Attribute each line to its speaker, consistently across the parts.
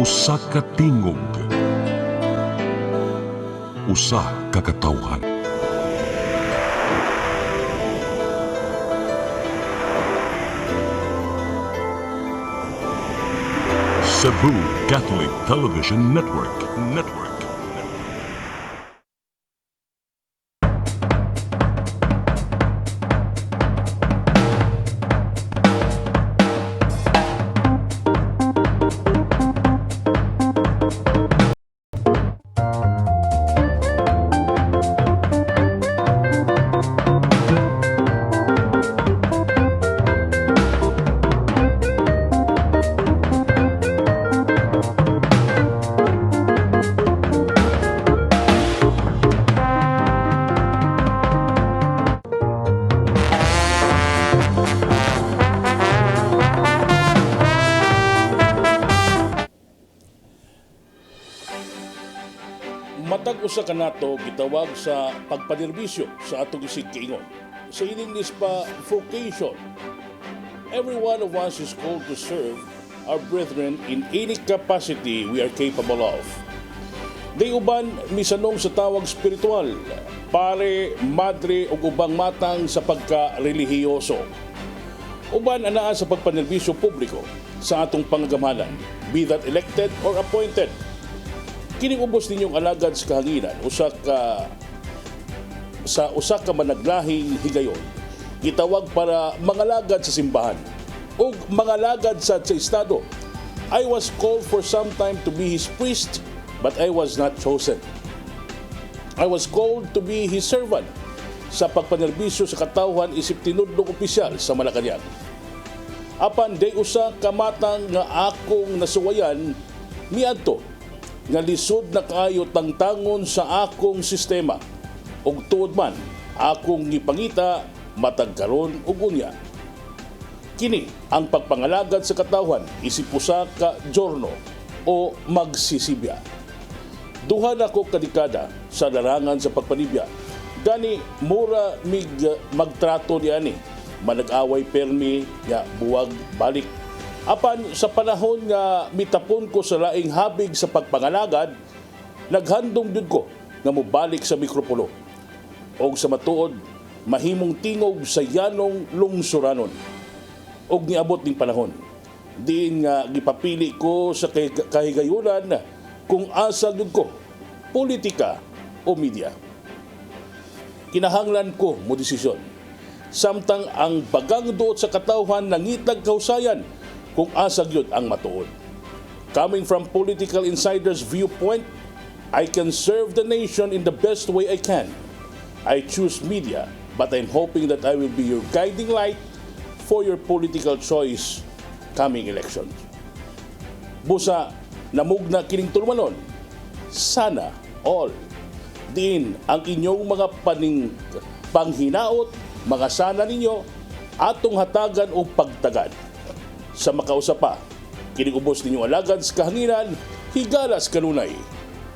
Speaker 1: Usa ka tingog, usa ka katawhan. Cebu Catholic Television Network.
Speaker 2: Matag usa ka nato gitawag sa pagpanerbisyo sa atong isig kiingon. Sa English pa, vocation. Every one of us is called to serve our brethren in any capacity we are capable of. Day uban misanong sa tawag spiritual, pare, madre ug ubang matang sa pagka-relihiyoso. Uban anaa sa pagpanerbisyo publiko sa atong pangagamhanan, be that elected or appointed. Kining ubos ninyong alagad sa kahanginan usa ka managlahing higayon gitawag para mangalagad sa simbahan ug mangalagad sa estado. I was called for some time to be his priest, but I was not chosen. I was called to be his servant sa pagpanerbisyo sa katawhan isip tinudlong opisyal sa Malacañang. Apan day usa ka matang nga akong nasuwayan miadto nga lisod na kaayo tangtangon sa akong sistema ug tuod man akong gipangita matag karon ug unya. Kini ang pagpangalagad sa katawhan isip usa ka jorno o magsisibya. Duha na ko kadekada sa larangan sa pagpanibya. Gani mura mig magtrato niani, manag-away permi nga buwag balik. Apan sa panahon nga mitapon ko sa laing habig sa pagpangalagad, naghandong jud ko nga mobalik sa mikropono og sa matuod mahimong tingog sa yanong lungsuranon. Og niabot ning panahon diin nga gipapili ko sa kahigayunan kung asa jud ko, politika o media. Kinahanglan ko mo desisyon samtang ang bagang duot sa katawhan nangitag kausayan kung asa gyud ang matuod. Coming from political insiders' viewpoint, I can serve the nation in the best way I can. I choose media, but I'm hoping that I will be your guiding light for your political choice coming elections. Busa, namugna kining tulmanon. Sana all. Diin ang inyong mga panghinaot, mga sana ninyo, atong hatagan o pagtagad. Sa makausapa, kinigubos ninyong alagad sa kahanginan, higalas kanunay,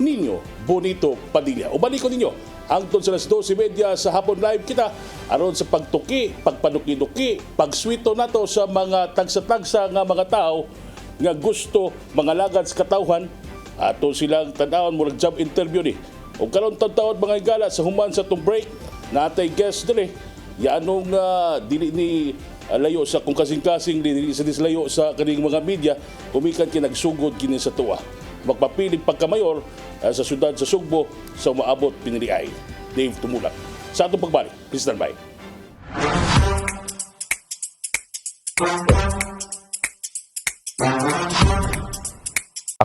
Speaker 2: ninyo Bonito Padilla. O balik ko ninyo, hangtod sa 12:30 sa hapon live kita, aron sa pagtuki, pagpanuki-duki, pagswito nato sa mga tagsa-tagsa nga mga tao nga gusto mangalagad sa katawhan, ato silang tanawon mo nag-job interview ni. O karon taon mga higala sa human sa itong break, natay guest dire, yanong dili ni layo sa kung kasing-kasing sa dislayo sa kaning mga media, umikan kinagsugod kini sa tuwa. Magpapiling pagkamayor sa syudad sa Sugbo sa umaabot piniliay. Dave Tumulak. Sa atong pagbalik, please stand by.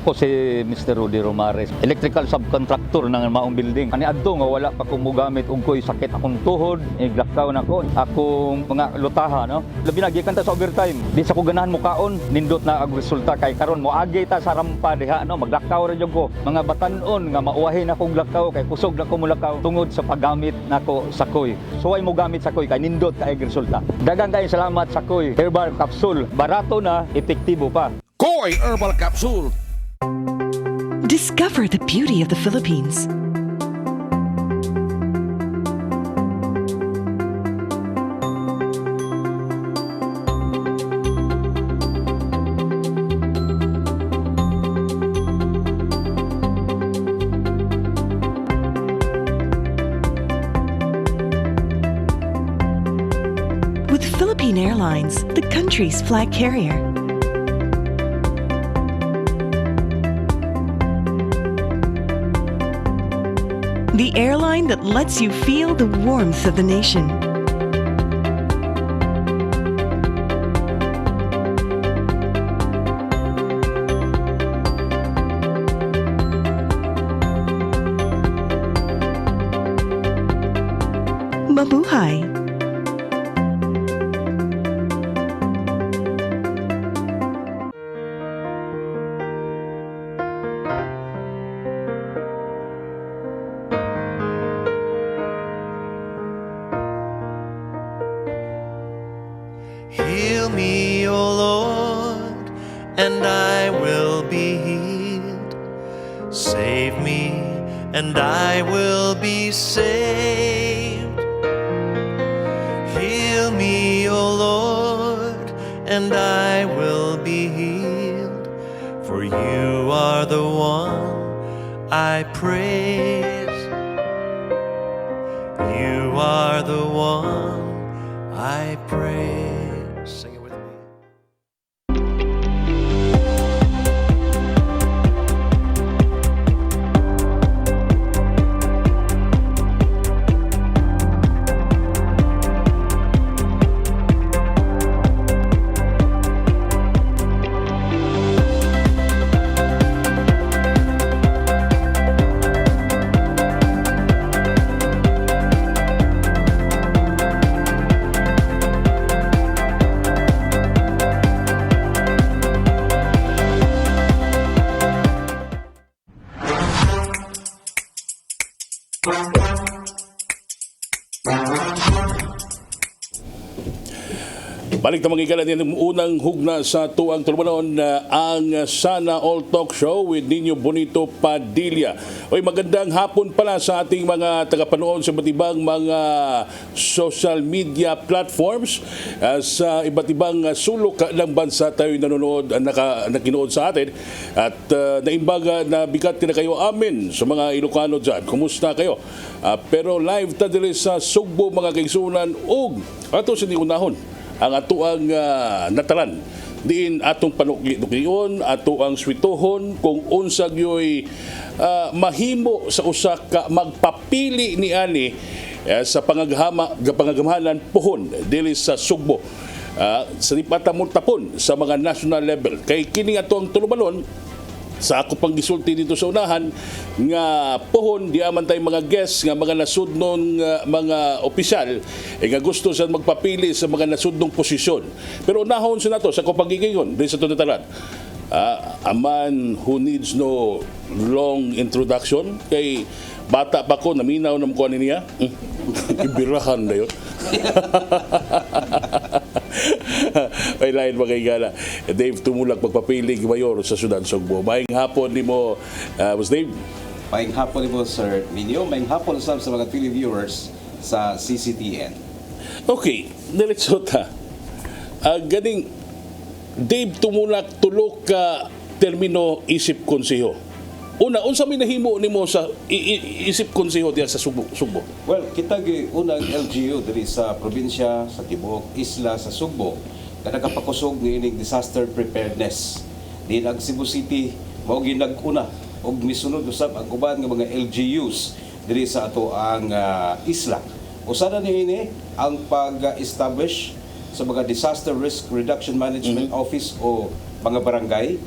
Speaker 3: Ako si Mr. Rudy Romares, electrical subcontractor ng maong building. Ani adto nga wala pa ko mogamit og ko'y sakit akong tuhod, iglakaw na ko. Akong mga lutaha, no? Labi na gikan ta sa overtime. Di sa ko ganahan mo kaon, nindot na ang resulta kay karon moagi ta sa rampa diha, no? Maglakaw ra jud ko. Mga batan-on nga mauwahin akong lakaw kay kusog na ko mulakaw tungod sa paggamit nako sa koy. So ay mo gamit sa koy kay nindot kay resulta. Daghang kay salamat sa koy herbal capsule. Barato na, epektibo pa.
Speaker 4: Koy Herbal Capsule.
Speaker 5: Discover the beauty of the Philippines. With Philippine Airlines, the country's flag carrier. The airline that lets you feel the warmth of the nation. Mabuhay!
Speaker 6: Heal me, O Lord, and I will be healed. Save me, and I will be saved. Heal me, O Lord, and I will be healed. For you are the one I praise. You are the one I praise. Sing it with me.
Speaker 2: Balik na mga ikalan yung unang hugna sa tuang tulumanon na ang Sana All Talk Show with Nino Bonito Padilla. Oy, magandang hapon pala sa ating mga tagapanood sa iba't ibang mga social media platforms, sa iba't ibang sulok ng bansa tayo nanonood, nakinood sa atin at naimbaga na bigat na kayo amin sa mga Ilocano dyan. Kumusta kayo? Pero live ta dili sa Sugbo mga kaigsunan ug ato sa unahon ang atuang natalan diin atong panuklion, ato ang switohon kung unsag yoy mahimo sa usa ka magpapili ni ani sa pangagamahanan pohon dili sa Sugbo sa lipatamon sa mga national level kay kini ato ang tulumanon sa ako pang gisulti dito sa unahan nga pohon di aman tay mga guests nga mga nasudnon mga opisyal nga gusto sa magpapili sa mga nasudnong posisyon. Pero unahon sa nato sa kapagigingon din sa tunatalan. A man who needs no long introduction kay bata pa ko naminaw nam ko niya. Ibirahan na yun. May lain mga igala. Dave Tumulak pagpapiling mayor sa Sudan Sugbo. Maayong hapon ni mo, Boss Dave.
Speaker 7: Maayong hapon ni mo, Sir Nino. Maayong hapon sa mga televiewers sa CCTN.
Speaker 2: Okay, diretso ta. Ganing Dave Tumulak tulok ka termino isip konseho. Una, unsa may nahimo nimo sa isip konseho diya sa Sugbo?
Speaker 7: Well, kita unang LGU diri sa probinsya sa tibuok isla sa Sugbo kada kapakusog ni ining disaster preparedness. Din ang Cebu City mao ginag-una og misunod usab ang uban nga mga LGUs diri sa ato ang isla. Usa na niini ang pag-establish sa mga Disaster Risk Reduction Management Office o mga barangay,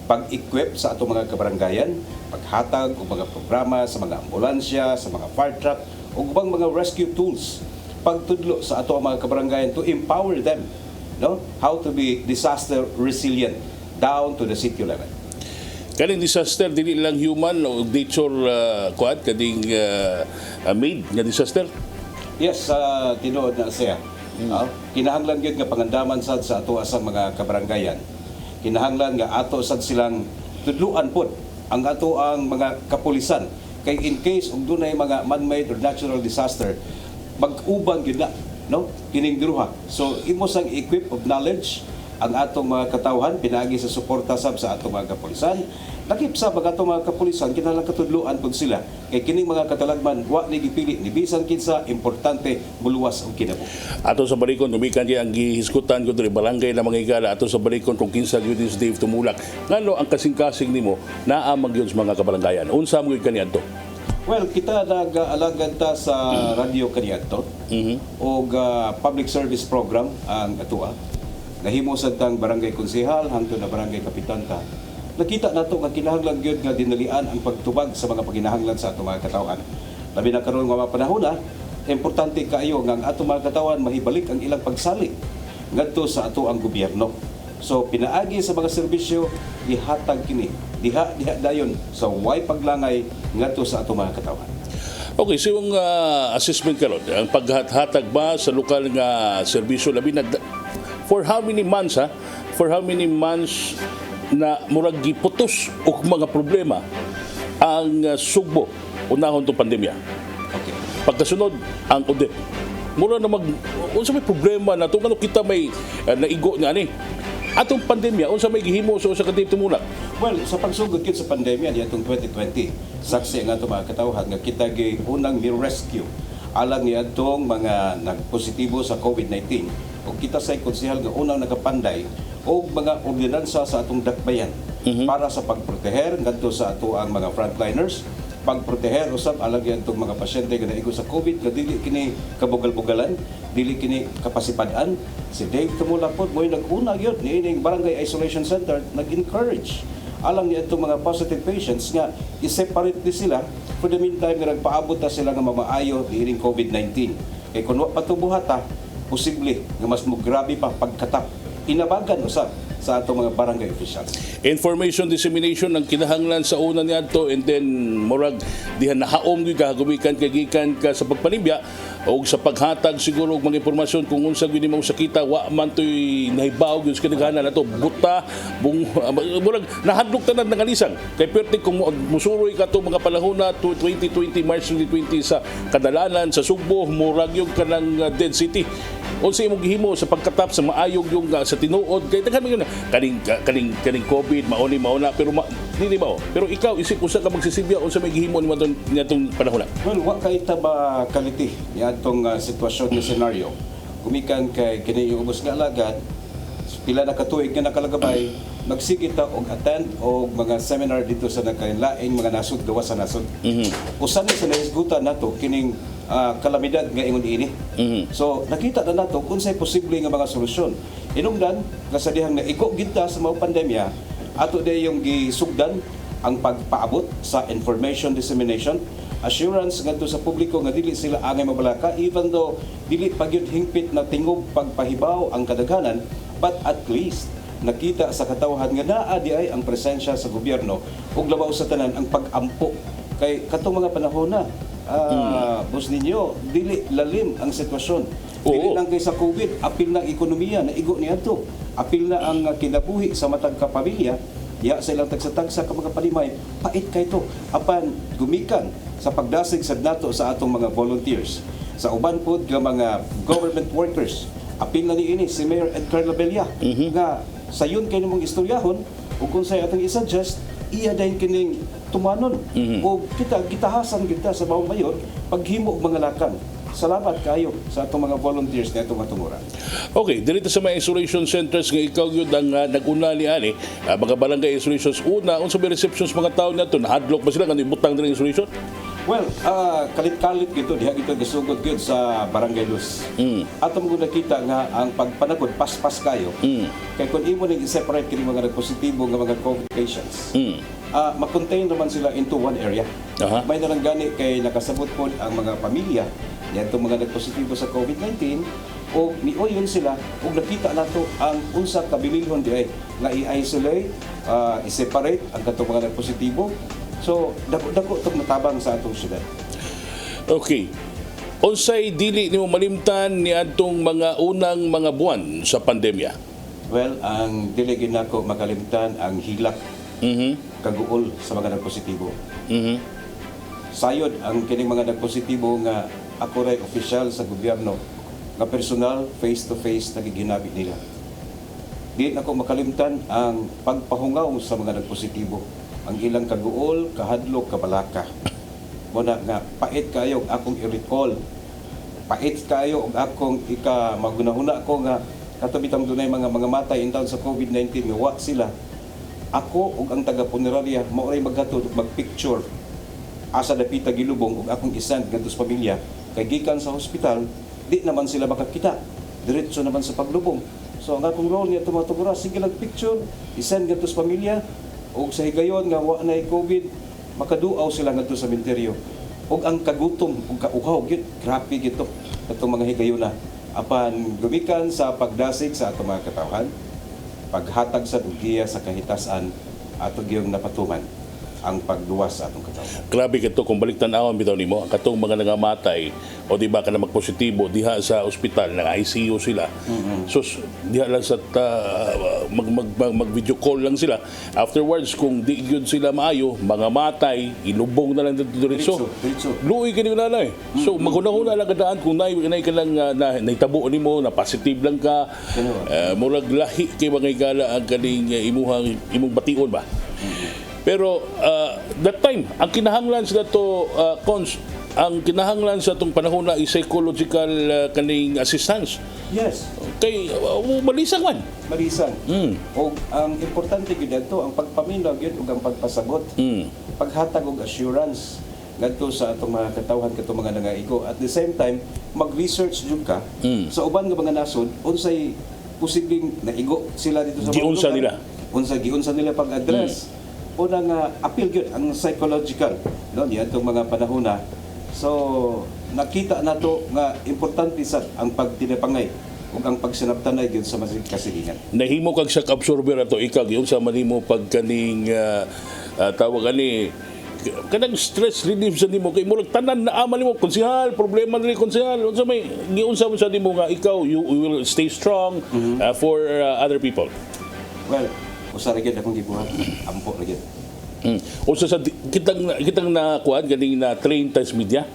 Speaker 7: pag-equip sa ato mga kabarangayan, paghatag o mga programa sa mga ambulansya, sa mga fire truck o ubang mga rescue tools, pagtudlo sa ato mga kabarangayan to empower them, no, how to be disaster resilient down to the city level.
Speaker 2: Kaning disaster dili lang human o nature kading made nga disaster.
Speaker 7: Yes, tinuod na siya. Kinahanglan gyud nga pangandaman sad sa ato asang mga kabarangayan. Kinahanglan nga ato sad silang tudluan pod ang ato ang mga kapulisan kay in case ug dunay mga man-made or natural disaster mag-ubang gyud na, no, kining duha. So imo sang equip of knowledge ang atong mga katawhan pinaagi sa suporta sab sa atong mga kapulisan. Nakipsab ang atong mga kapulisan kinahanglan katudloan pud sila kay kining mga katalagman wa ni gipili ni bisan kinsa, importante muluwas ang kinabuhi.
Speaker 2: Ato sa balikon tumikan di ang gihisgutan ko diri barangay na mga higala ato sa balikon kung kinsa gyud si Dave tumulak. Ngano ang kasing-kasing nimo naa magyud sa mga kabarangayan. Unsa mo gyud kaniadto?
Speaker 7: Well, kita nag-alagad ta sa radio kaniadto o public service program ang atua. Nahimo sad tang barangay konsehal hangtod na barangay kapitan ta. Nakita nato nga kinahanglan gyud nga dinalian ang pagtubag sa mga paginahanglan sa atong mga katawhan. Labi na karon nga mga panahon importante kaayo nga ang atong mga katawhan mahibalik ang ilang pagsalig ngadto sa ato ang gobyerno. So pinaagi sa mga serbisyo ihatag kini diha dayon sa way paglangay ngadto sa atong mga katawhan.
Speaker 2: Okay, so yung assessment karon, ang paghatag ba sa lokal nga serbisyo labi na for how many months For how many months na murag giputos og mga problema ang Sugbo unahon tong pandemya.
Speaker 7: Okay.
Speaker 2: Pagkasunod ang audit. Mura na unsa may problema na to ngano kita may naigo nga ni. Atong pandemya unsa may gihimo sa usa ka tumulak.
Speaker 7: Well, sa pagsugod kit sa pandemya nitong 2020, saksi nga ato mga katawhan nga kita gi unang mi-rescue alang ni adtong mga nagpositibo sa COVID-19 o kita say konsehal nga unang nakapanday o mga ordinansa sa atong dakbayan para sa pagproteher ngadto sa ato ang mga frontliners, pagproteher usab alang adtong mga pasyente nga naigo sa COVID nga dili kini kabugal-bugalan, dili kini kapasipadan. Si Dave Tumula pod mo'y nag-una gyud niining barangay isolation center nag-encourage alang ni adtong mga positive patients nga i-separate ni sila for the meantime nga nagpaabot ta sila nga mamaayo niining COVID-19. Kay kun wa pa to buhata, posible nga mas mugrabe pa pagkatap inabagan usab sa atong mga barangay officials.
Speaker 2: Information dissemination ang kinahanglan sa una niadto and then murag diha nahaom gyud ka gumikan kay gikan ka sa pagpanibya o sa paghatag siguro og mga impormasyon kung unsa gyud nimo sakita wa man toy nahibaw gyud sa kadaghanan nato buta murag nahadlok tanan ng alisang kay perti kung musuroy ka to mga panahon na 2020 March 2020 sa kadalanan sa Sugbo murag yung kanang dead city. Unsa imong gihimo sa pagkatap sa maayog yung sa tinuod kay daghan man kaning COVID mauna pero dili ba pero ikaw isip usa ka magsisilbi unsa may gihimo nimo niadtong panahon.
Speaker 7: Well, wa kay ta ba kaliti niadtong sitwasyon nga scenario. Gumikan kay kini yung ubos nga alagad pila na katuig nga nakalagabay magsigit ta og attend og mga seminar dito sa nagkalaing mga nasud gawas sa nasud. Usan sa nahisgutan nato kining kalamidad nga ingon ini. So nakita na nato unsay posible nga mga solusyon. Inungdan nga sa dihang naigo gidta sa mga pandemya ato day yung gisugdan ang pagpaabot sa information dissemination, assurance ngadto sa publiko nga dili sila angay mabalaka even though dili pagyud hingpit na tingog pagpahibaw ang kadaghanan, but at least nakita sa katawhan nga naa di ay ang presensya sa gobyerno ug labaw sa tanan ang pag-ampo kay katong mga panahon na boss ninyo dili lalim ang sitwasyon. Dili lang kay sa COVID, apil na ekonomiya na igo niadto. Apil na ang kinabuhi sa matag kapamilya, diha sa ilang tagsa-tagsa ka mga palimay, pait kay to. Apan gumikan sa pagdasig sad nato sa atong mga volunteers. Sa uban pod nga mga government workers, apil na niini si Mayor Edgar Labella nga sayon kay nimong istoryahon ug kung say atong i-suggest iya dayon kining tumanon o kita gitahasan kita sa bawang mayor paghimo og mga lakang. Salamat kayo sa atong mga volunteers na itong matungura.
Speaker 2: Okay, dito sa mga isolation centers nga ikaw yun ang nag-una ni ani, mga barangay isolations una, unsa may receptions mga tao nato, nahadlok ba sila kanang butang din isolation?
Speaker 7: Well, kalit-kalit gito diha gito gasugod gyud sa Barangay Luz. Ato mo nakita nga ang pagpanagod paspas kayo. Kay kun imo ning i-separate kini mga nagpositibo nga mga COVID patients. Ma-contain naman sila into one area. May nalang gani kay nakasabot pod ang mga pamilya ngadto mga nagpositibo sa COVID-19 o miuyon sila ug nakita nato ang unsa ka bililhon diay nga i-isolate, i-separate ang katong mga nagpositibo. So, dako itong matabang sa atong syudad.
Speaker 2: Okay. Unsay dili nimo malimtan ni adtong mga unang mga buwan sa pandemya?
Speaker 7: Well, ang dili gyud nako makalimtan ang hilak, kaguol sa mga nagpositibo. Sayod ang kining mga nagpositibo nga ako ray opisyal sa gobyerno nga personal face-to-face nagiginabi nila. Di nako makalimtan ang pagpahungaw sa mga nagpositibo. Ang ilang kaguol, kahadlok, kabalaka. Muna nga, pait kayo akong i-recall. Pait kayo akong magunahuna ko nga katubitang dunay mga matay in taon sa COVID-19 nga wa sila. Ako ug ang taga-punerarya maoray maghatod ug magpicture asa dapita gilubong ug akong isend ngadto sa pamilya kay gikan sa hospital di naman sila makakita. Diretso naman sa paglubong. So ang akong role niya tumatugura sige lang picture, isend ngadto sa pamilya. O sa higayon nga wa na COVID, makaduaw sila ngadto sa sementeryo. Og ang kagutom ug kauhaw gyud, grabe gito katong mga higayon na apan gumikan sa pagdasig sa atong mga katawhan, paghatag sa dugiya sa kahitasan ato gyud napatuman ang pagduwas sa atong katawhan.
Speaker 2: Grabe kito kung balik tan-awon bitaw nimo ang katong mga nangamatay o di ba kana magpositibo diha sa ospital na ICU sila. So diha lang sa mag video call lang sila. Afterwards kung di gyud sila maayo, mga matay, ilubong na lang dito diretso. Luoy kini nanay. So maghuna-huna lang kadaan kung nay ka lang nahitabo nimo na positive lang ka. Murag lahi kay mga igala ang kaning imong bation ba. Pero that time, ang kinahanglan sa to ang kinahanglan sa itong panahon na psychological kaning assistance.
Speaker 7: Yes.
Speaker 2: Kay malisang man.
Speaker 7: Malisang. O ang importante gyud dito ang pagpaminaw gyud ug ang pagpasagot. Paghatag og assurance ngadto sa atong mga katawhan katong mga nangaigo. At the same time, mag-research jud ka sa uban nga mga nasod unsay posibleng naigo sila dito sa mga
Speaker 2: Giunsa
Speaker 7: lugar.
Speaker 2: nila.
Speaker 7: Giunsa nila pag-address. Unang appeal gyud ang psychological no niadtong mga panahon na. So nakita nato nga importante sad ang pagtinapangay ug ang pagsinabtanay gyud sa mga kasilingan.
Speaker 2: Nahimo kag shock absorber ato ikaw gyud sa manimo pagkaning tawag ani kanang stress relief sa nimo kay murag tanan na amal nimo konsehal problema diri konsehal unsa may giunsa mo sa nimo nga ikaw you will stay strong for other people.
Speaker 7: Well, usa ra gyud akong gibuhat ampo ra gyud.
Speaker 2: Usa sa kitang na kuan ganing na train times media.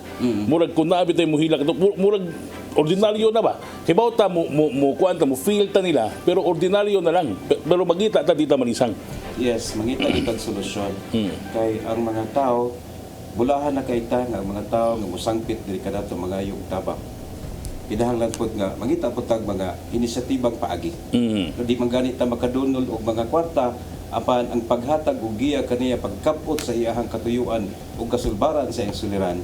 Speaker 2: Murag kun naabit tay mo hilak murag ordinaryo na ba? Hibaw ta mo kuan ta mo feel ta nila pero ordinaryo na lang. Pero magita ta dita manisang.
Speaker 7: Yes, mangita kita solusyon. Kay ang mga tao bulahan na kay ta nga ang mga tao nga mosangpit diri kanato mga yung tabak. Kinahanglan pod nga mangita pod tag mga inisyatibang paagi. Di man ganit ta makadunol og mga kwarta apan ang paghatag og giya kaniya pagkapot sa iyahang katuyuan ug kasulbaran sa iyang suliran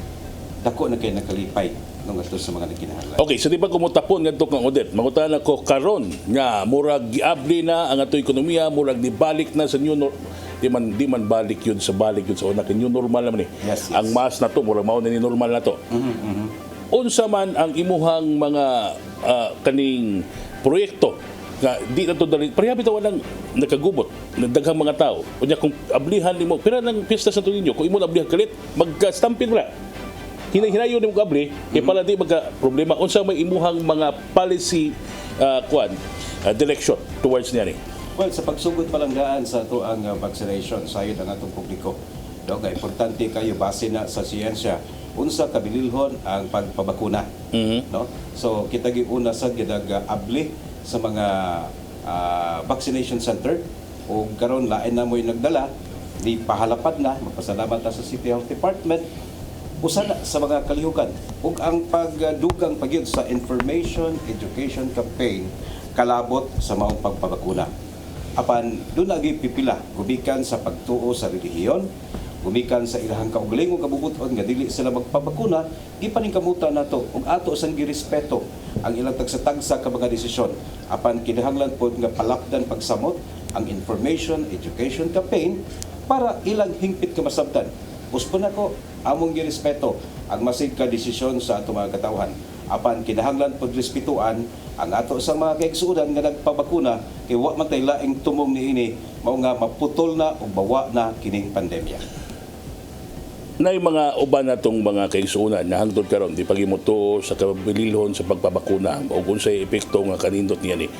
Speaker 7: dako na kay nakalipay nung ato sa mga nagkinahanglan.
Speaker 2: Okay, so di ba kumutapon ngadto kang Odette? Mangutan ako karon nga murag giabli na ang ato ekonomiya, murag dibalik na sa new di man balik yun sa una kay new normal naman
Speaker 7: Yes.
Speaker 2: Ang mas na to murag mao na ni normal na to. Unsa man ang imuhang mga kaning proyekto nga di na to dali pareha bitaw lang nakagubot daghang mga tao unya kung ablihan nimo pira nang piyesta sa ninyo kung imo ablihan kalit magka-stampede ra hinay-hinayon nimo abli kay pala di magka problema unsa may imuhang mga policy direction towards niya ni.
Speaker 7: Well, sa pagsugod palanggaan sa ato ang vaccination sayod ang atong publiko. Do nga importante kayo base na sa siyensya unsa kabililhon ang pagpabakuna. No? So kita giuna sa gidag abli sa mga vaccination center o karon lain na mo'y nagdala di pahalapad na magpasalamat ta sa City Health Department usa na sa mga kalihukan ug ang pagdugang pagyud sa information education campaign kalabot sa maong pagpabakuna apan doon lagi pipila gubikan sa pagtuo sa relihiyon gumikan sa ilahang kaugalingong kabubuton nga dili sila magpabakuna, gipaningkamutan nato ug ato sang girespeto ang ilang tagsa-tagsa ka mga desisyon apan kinahanglan pod nga palakdan pagsamot ang information education campaign para ilang hingpit ka masabtan. Uspon ako among girespeto ang masid ka desisyon sa ato mga katawhan apan kinahanglan pod respetuan ang ato sa mga kaigsuonan nga nagpabakuna kay wa man tay laing tumong niini mao nga maputol na o bawa na kining pandemya.
Speaker 2: Nay mga uban natong mga kaigsuonan na hangtod karon di pagimuto sa kabililhon sa pagpabakuna o kung sa epekto nga kanindot niya ni.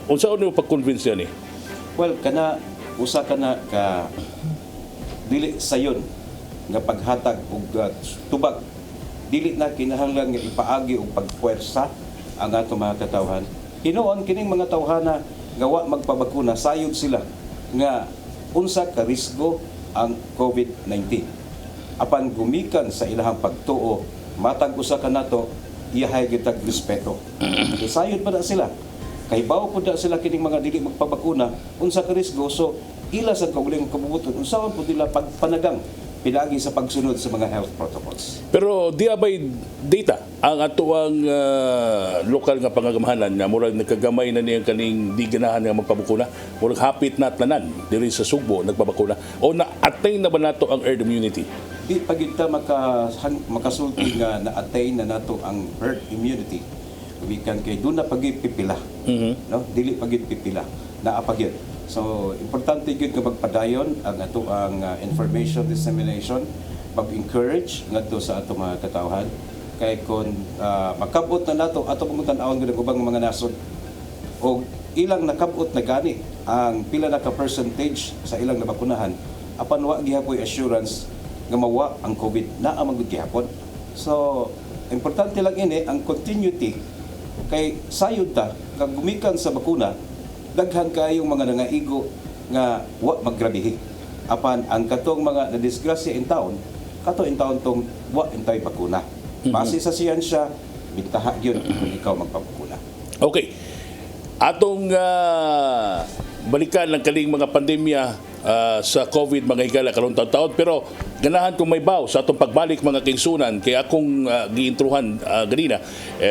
Speaker 2: Unsaon mo pag-convince niya ni?
Speaker 7: Well, usa kana ka dili sayon nga paghatag og tubag. Dili na kinahanglan nga ipaagi og pagpuwersa ang ato mga katawhan. Hinuon kining mga tawhana nga wa magpabakuna sayod sila nga unsa ka risgo ang COVID-19. Apan gumikan sa ilahang pagtuo, matag usa ka nato iyahay gitag respeto. Sayod pa na sila. Kay bawo pud na sila kining mga dili magpabakuna unsa ka risgo so ila sa kaugalingong kabubuton unsaon pud nila pagpanagang pinagi sa pagsunod sa mga health protocols.
Speaker 2: Pero di abay data ang atuang lokal nga pangagamahanan na murag nagkagamay na niya kaning di ganahan nga magpabakuna, murag hapit na tanan diri sa Sugbo nagpabakuna o na-attain na ba nato ang herd immunity?
Speaker 7: Di pagita makasulti nga na-attain na nato ang herd immunity. Gumikan kay doon na pagipipila. No? Dili pagipipila. Naapagyan. So, importante yun nga magpadayon ang ato ang information dissemination, pag-encourage ngadto sa ato mga katawhan. Kay kung makabot na nato ato pumuntan-awon ng ubang mga nasod o ilang nakabot na gani ang pila na ka percentage sa ilang nabakunahan apan wa gihapoy assurance nga mawa ang COVID na amang gihapon. So, importante lang ini ang continuity kay sayod ta nga gumikan sa bakuna daghan kayong mga nangaigo nga wa maggrabihi. Apan ang katong mga nadisgrasya in town, kato in town tong wa intay bakuna. Base sa siyensya, bintaha yun kung ikaw magpabakuna.
Speaker 2: Okay. Atong balikan ng kaling mga pandemya sa COVID mga higala karong taon-taon pero ganahan kung may baw sa atong pagbalik mga kaigsunan kay akong giintruhan ganina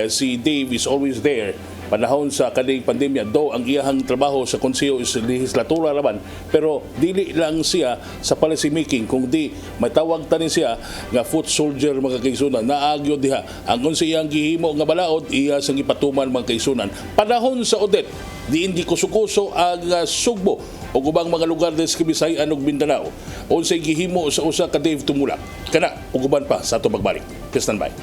Speaker 2: si Dave is always there panahon sa kaning pandemya do ang iyahang trabaho sa konseho is legislatura laban pero dili lang siya sa policy making kundi matawag tanin siya nga foot soldier mga kaigsunan naagyo diha ang kung iyang gihimo nga balaod iya sang ipatuman mga kaigsunan panahon sa Odette di hindi kusukuso ang Sugbo o ubang mga lugar des Kabisayan ug Mindanao unsay gihimo sa usa ka Dave tumula kana ug uban pa sa atong pagbalik. Stand by.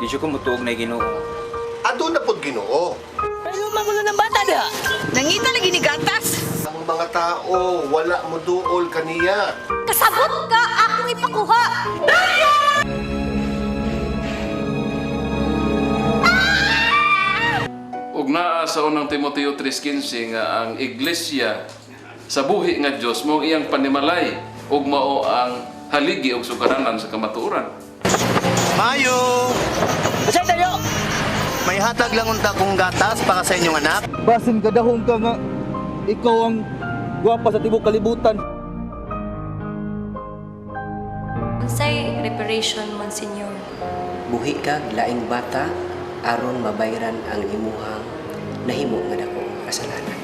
Speaker 8: Di siya kumutuog na Ginoo.
Speaker 9: Ado na pod Ginoo.
Speaker 10: Pero magulo ng bata da. Nangita lagi ni gatas.
Speaker 9: Ang mga tao wala mo duol kaniya.
Speaker 10: Kasabot ka akong ipakuha.
Speaker 11: Ug naa sa unang Timoteo 3:15 nga ang iglesia sa buhi nga Dios mo iyang panimalay ug mao ang haligi ug sugaranan sa kamatuoran.
Speaker 6: Mayo!
Speaker 10: Kasi tayo.
Speaker 6: May hatag lang unta kong gatas para sa inyong anak.
Speaker 3: Basin kadahong ka nga ikaw ang gwapa sa tibok kalibutan.
Speaker 12: Unsay reparation, Monsignor?
Speaker 13: Buhi kag laing bata aron mabayran ang imuhang nahimo nga dako kasalanan.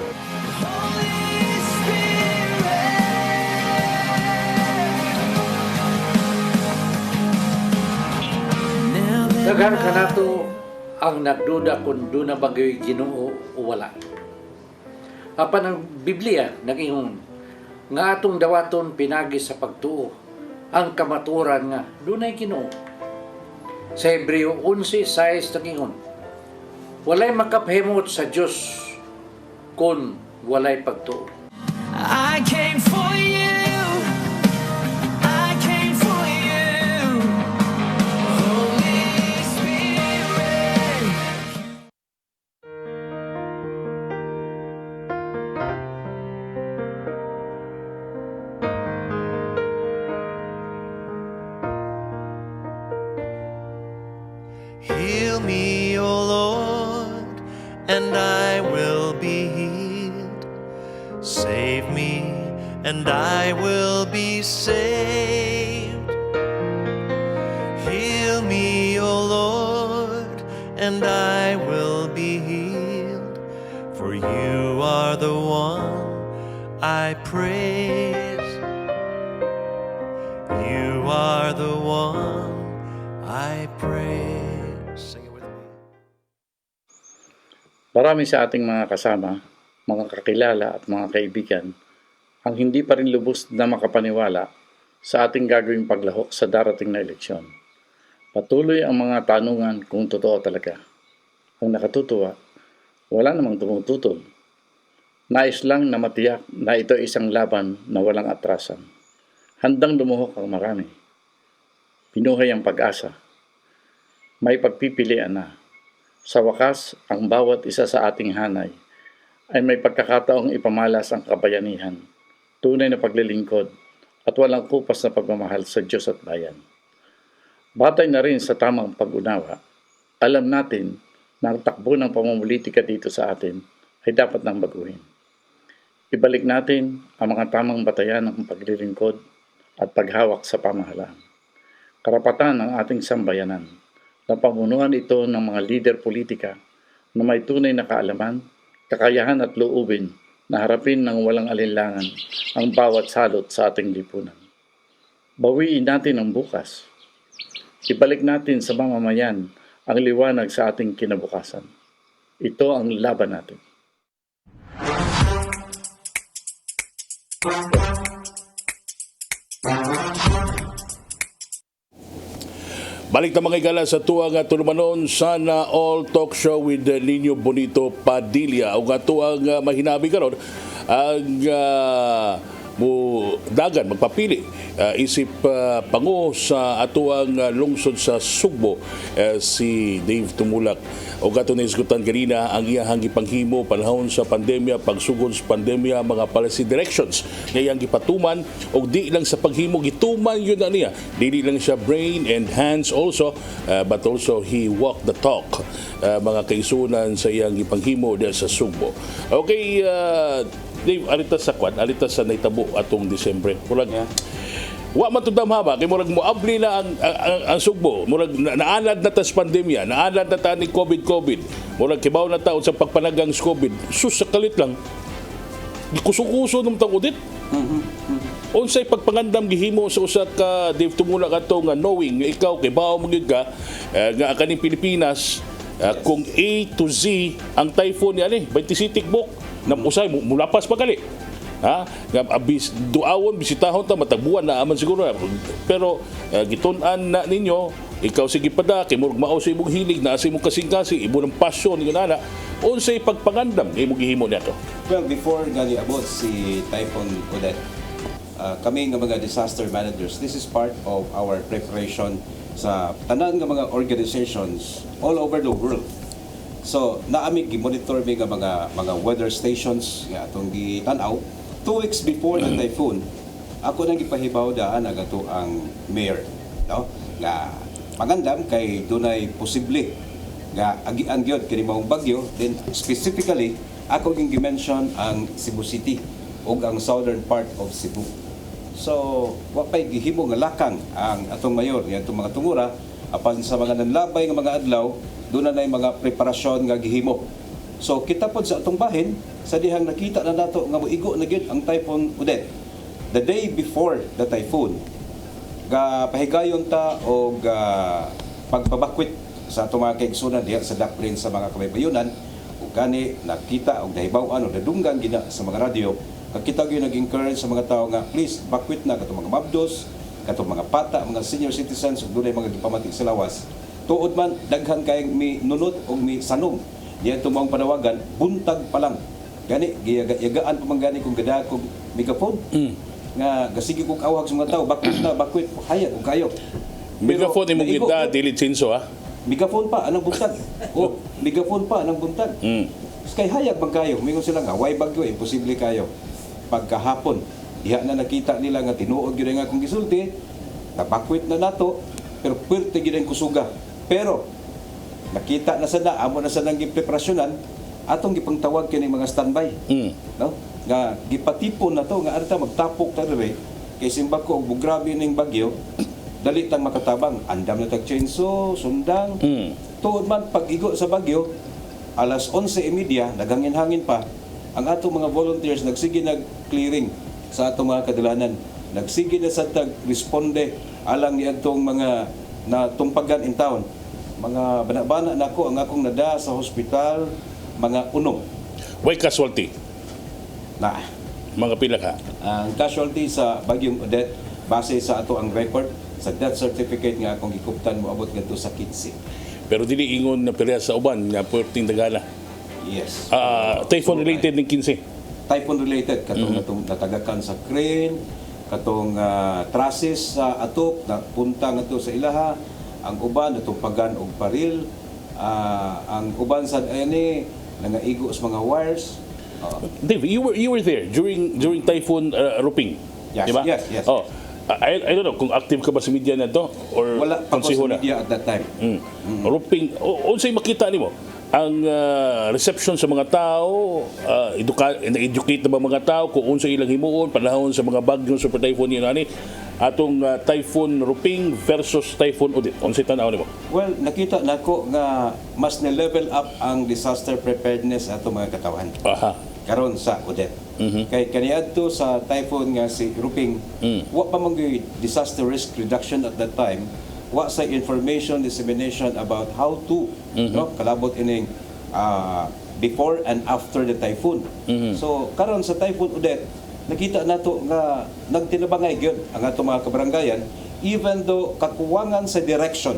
Speaker 4: Daghan ka nato ang nagduda kung doon na bagay Ginoo o wala. Apan ang Biblia nag-ingon nga atong dawaton pinagi sa pagtuo ang kamaturan nga doon ay Ginoo. Sa Hebreo 11:6 nag-ingon walay makapahimot sa Dios kung walay pagtuo.
Speaker 6: I came for you. I came for you. Holy Spirit. and I will be healed. Save me, and I will be saved. Heal me, O Lord, and I will be healed. For you are the one I praise. You are the one I praise. Sing it with me.
Speaker 4: Marami sa ating mga kasama, mga kakilala at mga kaibigan ang hindi pa rin lubos na makapaniwala sa ating gagawing paglahok sa darating na eleksyon. Patuloy ang mga tanungan kung totoo talaga. Ang nakatutuwa, wala namang tumututol. Nais lang na matiyak na ito isang laban na walang atrasan. Handang lumuhok ang marami. Pinuhay ang pag-asa. May pagpipilian na. Sa wakas, ang bawat isa sa ating hanay ay may pagkakataong ipamalas ang kabayanihan, tunay na paglilingkod at walang kupas na pagmamahal sa Diyos at bayan. Batay na rin sa tamang pag-unawa, alam natin na ang takbo ng pamumulitika dito sa atin ay dapat nang baguhin. Ibalik natin ang mga tamang batayan ng paglilingkod at paghawak sa pamahalaan. Karapatan ng ating sambayanan na pamunuan ito ng mga lider politika na may tunay na kaalaman, kakayahan at loobin na harapin ng walang alinlangan ang bawat salot sa ating lipunan. Bawiin natin ang bukas. Ibalik natin sa mamamayan ang liwanag sa ating kinabukasan. Ito ang laban natin.
Speaker 2: Balik na mga igala sa tuwang tulumanon Sana All Talk Show with Nino Bonito Padilla. O nga tuwang mahinabi karon ang dagan magpapili isip pango sa atuang lungsod sa Sugbo si Dave Tumulak. O gato na isgutan kanina ang iyahang gipanghimo panahon sa pandemya, pagsugod sa pandemya, mga policy directions nga iyang gipatuman o di lang sa paghimo gituman yun na niya. Dili lang siya brain and hands also but also he walked the talk. Mga kaisunan sa iyang gipanghimo diya sa Sugbo. Okay, Dave, alita sa kwan, alita sa naitabo atong Disyembre. Murag, wa man to damhaba kay murag moabli na ang Sugbo. Murag naanad na ta sa pandemya, naanad na ta ni COVID. Murag kibaw na taon sa pagpanagang sa COVID. Sus sa kalit lang. Gikuso-kuso nung tagudit. Unsay pagpangandam gihimo sa usa ka Dave Tumulak ato nga knowing nga ikaw kay bawo magid ka nga kaning Pilipinas kung A to Z ang typhoon ni ani 20 tikbok na usay mulapas pagali. Ha? Duawon bisitahon ta matagbuan na aman siguro. Pero gitun-an na ninyo, ikaw sige pada kay murag mao sa imong hilig na sa imong kasing-kasing imo ng passion nga nana. Unsay pagpangandam imong gihimo niadto?
Speaker 7: Well, before gali abot si Typhoon Odette, kami nga mga disaster managers, this is part of our preparation sa tanan nga mga organizations all over the world. So, naami gi-monitor mi nga mga weather stations nga atong gitan-aw 2 weeks before the typhoon. Ako nang gipahibaw daan agato ang mayor, no? Nga pangandam kay dunay posible nga agian gyud kini maong bagyo. Then specifically ako ging gi-mention ang Cebu City ug ang southern part of Cebu. So, wa pay gihimo nga lakang ang atong mayor nga atong mga tungura apan sa mga nanlabay nga mga adlaw doon na mga preparasyon nga gihimo. So kita pod sa atong bahin sa dihang nakita na nato nga moigo na gyud ang Typhoon Odette. The day before the typhoon, pahigayon ta og pagpabakwit sa atong mga kaigsunan diha sa Dakbrin sa mga kabaybayonan ug kani nakita og nahibaw-an og nadunggan gina sa mga radyo. Kakita gyud nag-encourage sa mga tawo nga please bakwit na katong mga mabdos, katong mga pata, mga senior citizens ug dunay mga gipamatik sa lawas. Tuod man daghan kay mi nunot og mi sanom diyan tumang panawagan buntag pa lang gani giyagaan pa man gani kung gada kog megaphone nga gasigi kog awag sa mga tawo bakwit hayag og kayo
Speaker 2: megaphone imong gida dili tsinso ha
Speaker 7: megaphone pa anang buntag megaphone pa anang buntag kay hayag man kayo mingon sila nga way bagyo imposible kayo pagkahapon diha na nakita nila nga tinuod gyud nga akong gisulti nabakwit na nato pero puwerte gyud ang kusuga. Pero nakita na sana amo na sa nang preparasyonan atong gipangtawag kini mga standby. No? Nga gipatipon na to nga arta magtapok ta dire kay simbag ko og grabe ning bagyo dali tang makatabang andam na tag chainsaw sundang tuod man pag-igo sa bagyo alas 11:30 naghangin-hangin pa ang atong mga volunteers nagsige nag-clearing sa atong mga kadalanan nagsige na sa tag-responde alang ni atong mga natumpagan in town mga bana-bana nako ang akong nada sa hospital mga unom.
Speaker 2: Why casualty?
Speaker 7: Na
Speaker 2: mga pila ka?
Speaker 7: Ang casualty sa Bagyong Odette base sa ato ang record sa death certificate nga akong gikuptan moabot ngadto sa 15.
Speaker 2: Pero dili ingon na pila sa uban nga puerting Dagala.
Speaker 7: Yes.
Speaker 2: Typhoon related ning 15.
Speaker 7: Typhoon related katong natagakan sa crane, katong trusses sa atop na punta ngadto sa ilaha, ang uban natumpagan og paril, ang uban sad ani nangaigo sa mga wires.
Speaker 2: Dave, you were there during Typhoon Ruping.
Speaker 7: Yes,
Speaker 2: diba?
Speaker 7: yes.
Speaker 2: Oh, I don't know kung active ka ba sa media na to or
Speaker 7: wala pa ko sa media at that time.
Speaker 2: Ruping, unsay makita nimo ang reception sa mga tao, educate na ba mga tao kung unsay ilang himuon panahon sa mga bagyong super typhoon yun ani atong Typhoon Ruping versus Typhoon Odette. Unsay tan-aw nimo?
Speaker 7: Well, nakita nako nga mas na-level up ang disaster preparedness ato mga katawan. Karon sa Odette. Kay kaniadto sa typhoon nga si Ruping, wa pa man gyud disaster risk reduction at that time, wa sa information dissemination about how to no kalabot ining before and after the typhoon. So karon sa Typhoon Odette, nakita nato nga nagtinabangay gyud ang ato mga kabarangayan even though kakuwangan sa direction.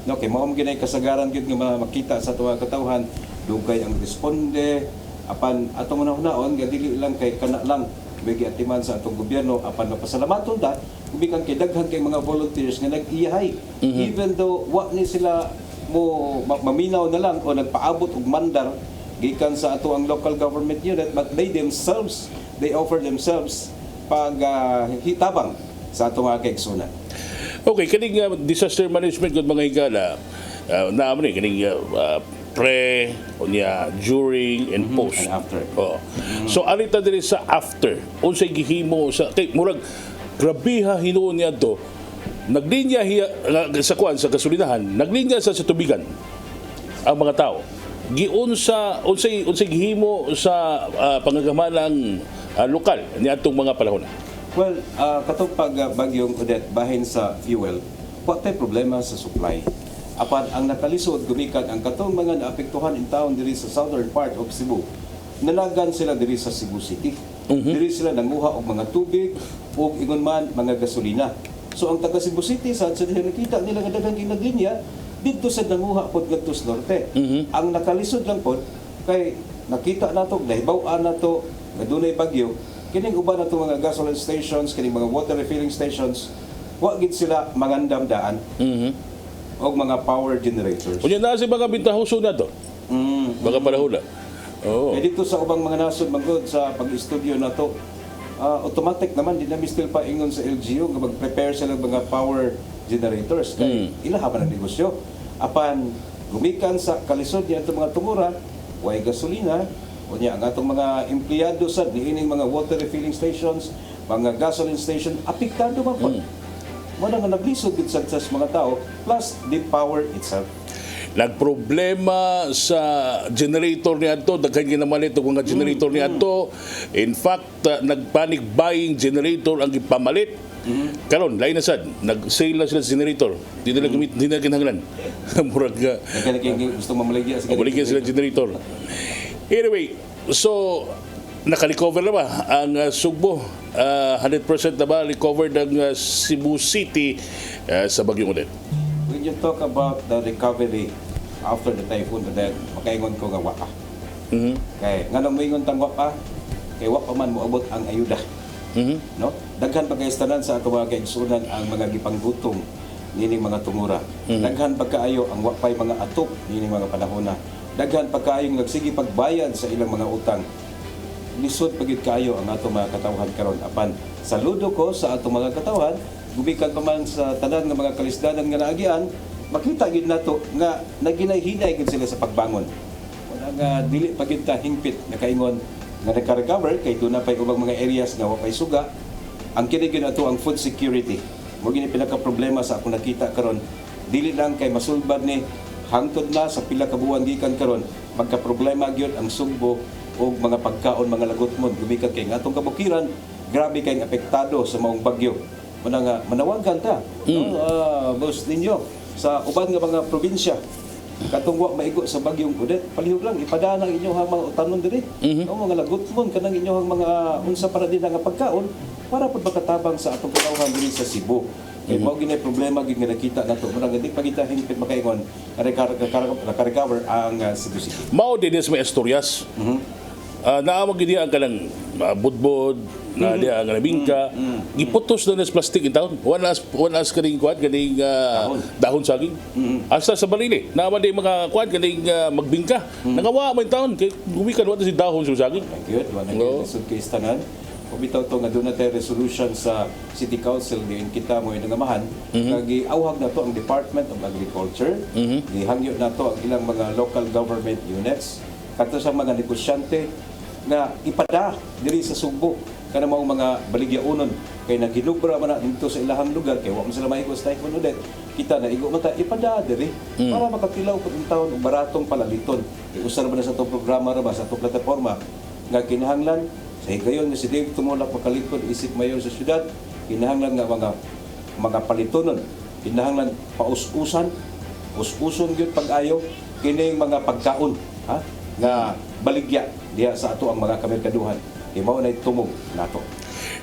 Speaker 7: No, kay mao ginay kasagaran gyud nga makita sa ato mga katawhan dugay ang responde apan atong unahon nga dili lang kay kana lang bigi atiman sa atong gobyerno apan mapasalamaton ta gubikan kay daghan kay mga volunteers nga nag-iyahay even though wa ni sila mo maminaw na lang o nagpaabot og mandar gikan sa ato ang local government unit but they offer themselves pag hitabang sa atong mga kaigsunan.
Speaker 2: Okay, kining disaster management gud mga higala naamo ni kining pre, unya during and post.
Speaker 7: And after.
Speaker 2: So alita diri sa after. Unsay gihimo sa kay murag grabiha hinuon niya to. Naglinya sa kuan sa gasolinahan, naglinya sa tubigan ang mga tao. Giunsa unsay gihimo sa pangagamalang lokal niadtong mga panahon.
Speaker 7: Well, katong pag bagyong Odette bahin sa fuel, wa tay problema sa supply. Apan ang nakalisod gumikan ang katong mga naapektuhan in town diri sa southern part of Cebu. Nanagan sila diri sa Cebu City. Diri sila nanguha og mga tubig ug ingon man mga gasolina. So ang taga Cebu City sa nakita nila nga daghang ginaglinya didto sa nanguha pod ngadto sa norte. Ang nakalisod lang pod kay nakita nato nahibaw-an nato nga dunay bagyo kining uban nato mga gasoline stations, kining mga water refilling stations, wa gid sila mangandam daan. O mga power generators.
Speaker 2: Unya na si mga bintahoso na to. Mga panahon na.
Speaker 7: Kaya dito sa ubang mga nasod magod sa pag-estudyo na to, automatic naman din na still pa ingon sa LGU nga mag-prepare sila mga power generators. Kaya ilaha ng negosyo. Apan gumikan sa kalisod niya itong mga tumura, way gasolina, unya ang atong mga empleyado sa niining mga water refilling stations, mga gasoline station, apektado man po. Wala nga naglisod sa mga tao plus the power itself.
Speaker 2: Nagproblema sa generator ni adto, daghan ginamalit og mga generator ni adto. In fact, nagpanic buying generator ang gipamalit. Karon lain na sad, nag-sale na sila sa generator. Di nila gamit, di nila kinahanglan. Murag
Speaker 7: gusto mamaligya
Speaker 2: sila generator. Anyway, so naka-recover na ba ang Sugbo? 100% na ba recovered ang Cebu City sa Bagyong Odette?
Speaker 7: When you talk about the recovery after the typhoon Odette, makaingon ko nga wapa. Kay nga nang moingon tang wapa, kay wapa man moabot ang ayuda. No? Daghan pa kay tanan sa ato mga kaigsunan ang mga gipanggutom nining mga tumura. Daghan pa kaayo ang wapay mga atop nining mga panahona. Daghan pa kaayo nagsige pagbayad sa ilang mga utang. Lisod pagid kaayo ang ato mga katawhan karon apan saludo ko sa ato mga katawhan gubikan pa man sa tanan nga mga kalisdanan nga naagian makita gid nato nga naginay-hinay gid sila sa pagbangon wala nga dili pa gyud ta hingpit nga kaingon nga naka-recover kay doon na pay ubang mga areas nga wa pay suga. Ang kini gyud ato ang food security. Mo gini pinaka problema sa akong nakita karon. Dili lang kay masulbad ni hangtod na sa pila ka buwan gikan karon magka problema gyud ang Sugbo o mga pagkaon mga lagutmon gumikan kay nga atong kabukiran grabe kay apektado sa maong bagyo. Muna nga manawagan ta boss ninyo sa uban nga mga probinsya katong wa maigo sa bagyong Odette, palihog lang ipadaan ang inyong mga utanon diri. O mga lagutmon kanang inyong mga unsa para din nga pagkaon para pud makatabang sa atong katawhan diri sa Cebu. Kay mao gini problema gid nga nakita nato muna nga di pa kita hingpit makaingon naka-recover ang Cebu City.
Speaker 2: Mao din sa may Asturias. Naamag gid ang kanang budbod na diya nga nabingka giputos na nas plastic in town one as kaning kuan kaning dahon saging asa sa Barili naman di mga kuan kaning magbingka nangawa man taon kay gumikan wa si dahon sa saging
Speaker 7: good wala gyud lisod kay istanan bitaw to nga doon na tayo resolution sa City Council diin kita mo nangamahan giawhag na to ang Department of Agriculture gihangyo na to ang ilang mga local government units kadto sa mga negosyante nga ipada diri sa Sugbo kana mao mga baligyaunon kay naghinubra man na dito sa ilahang lugar kay wa man sila maigo sa Typhoon Odette kita na igo man ta ipada diri para makatilaw pud ang taon og baratong palaliton kay usa ra man sa atong programa ra ba sa atong plataporma nga kinahanglan sa higayon nga si Dave tumulak makalikod isip mayor sa syudad kinahanglan nga mga palitonon kinahanglan paus-usan us-uson gyud pag-ayo kining mga pagkaon ha nga baligya diha sa ato ang mga kamerkaduhan kay mao nay tumog nato.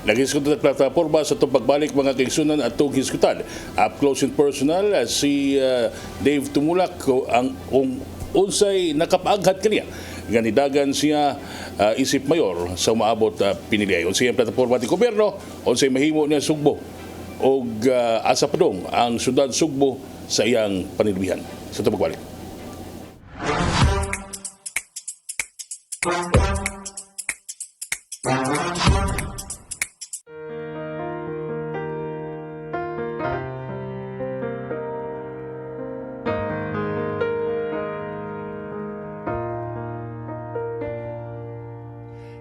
Speaker 2: Nag-iskutan at plataforma sa itong pagbalik mga kaigsunan at itong hiskutan. Up close and personal, si Dave Tumulak ang unsay nakapaaghat kaniya. Ganidagan siya isip mayor sa umaabot piniliay. Unsay ang plataforma ng gobyerno, unsay mahimo niya Sugbo o asa padong ang syudad Sugbo sa iyang panilbihan. Sa itong pagbalik.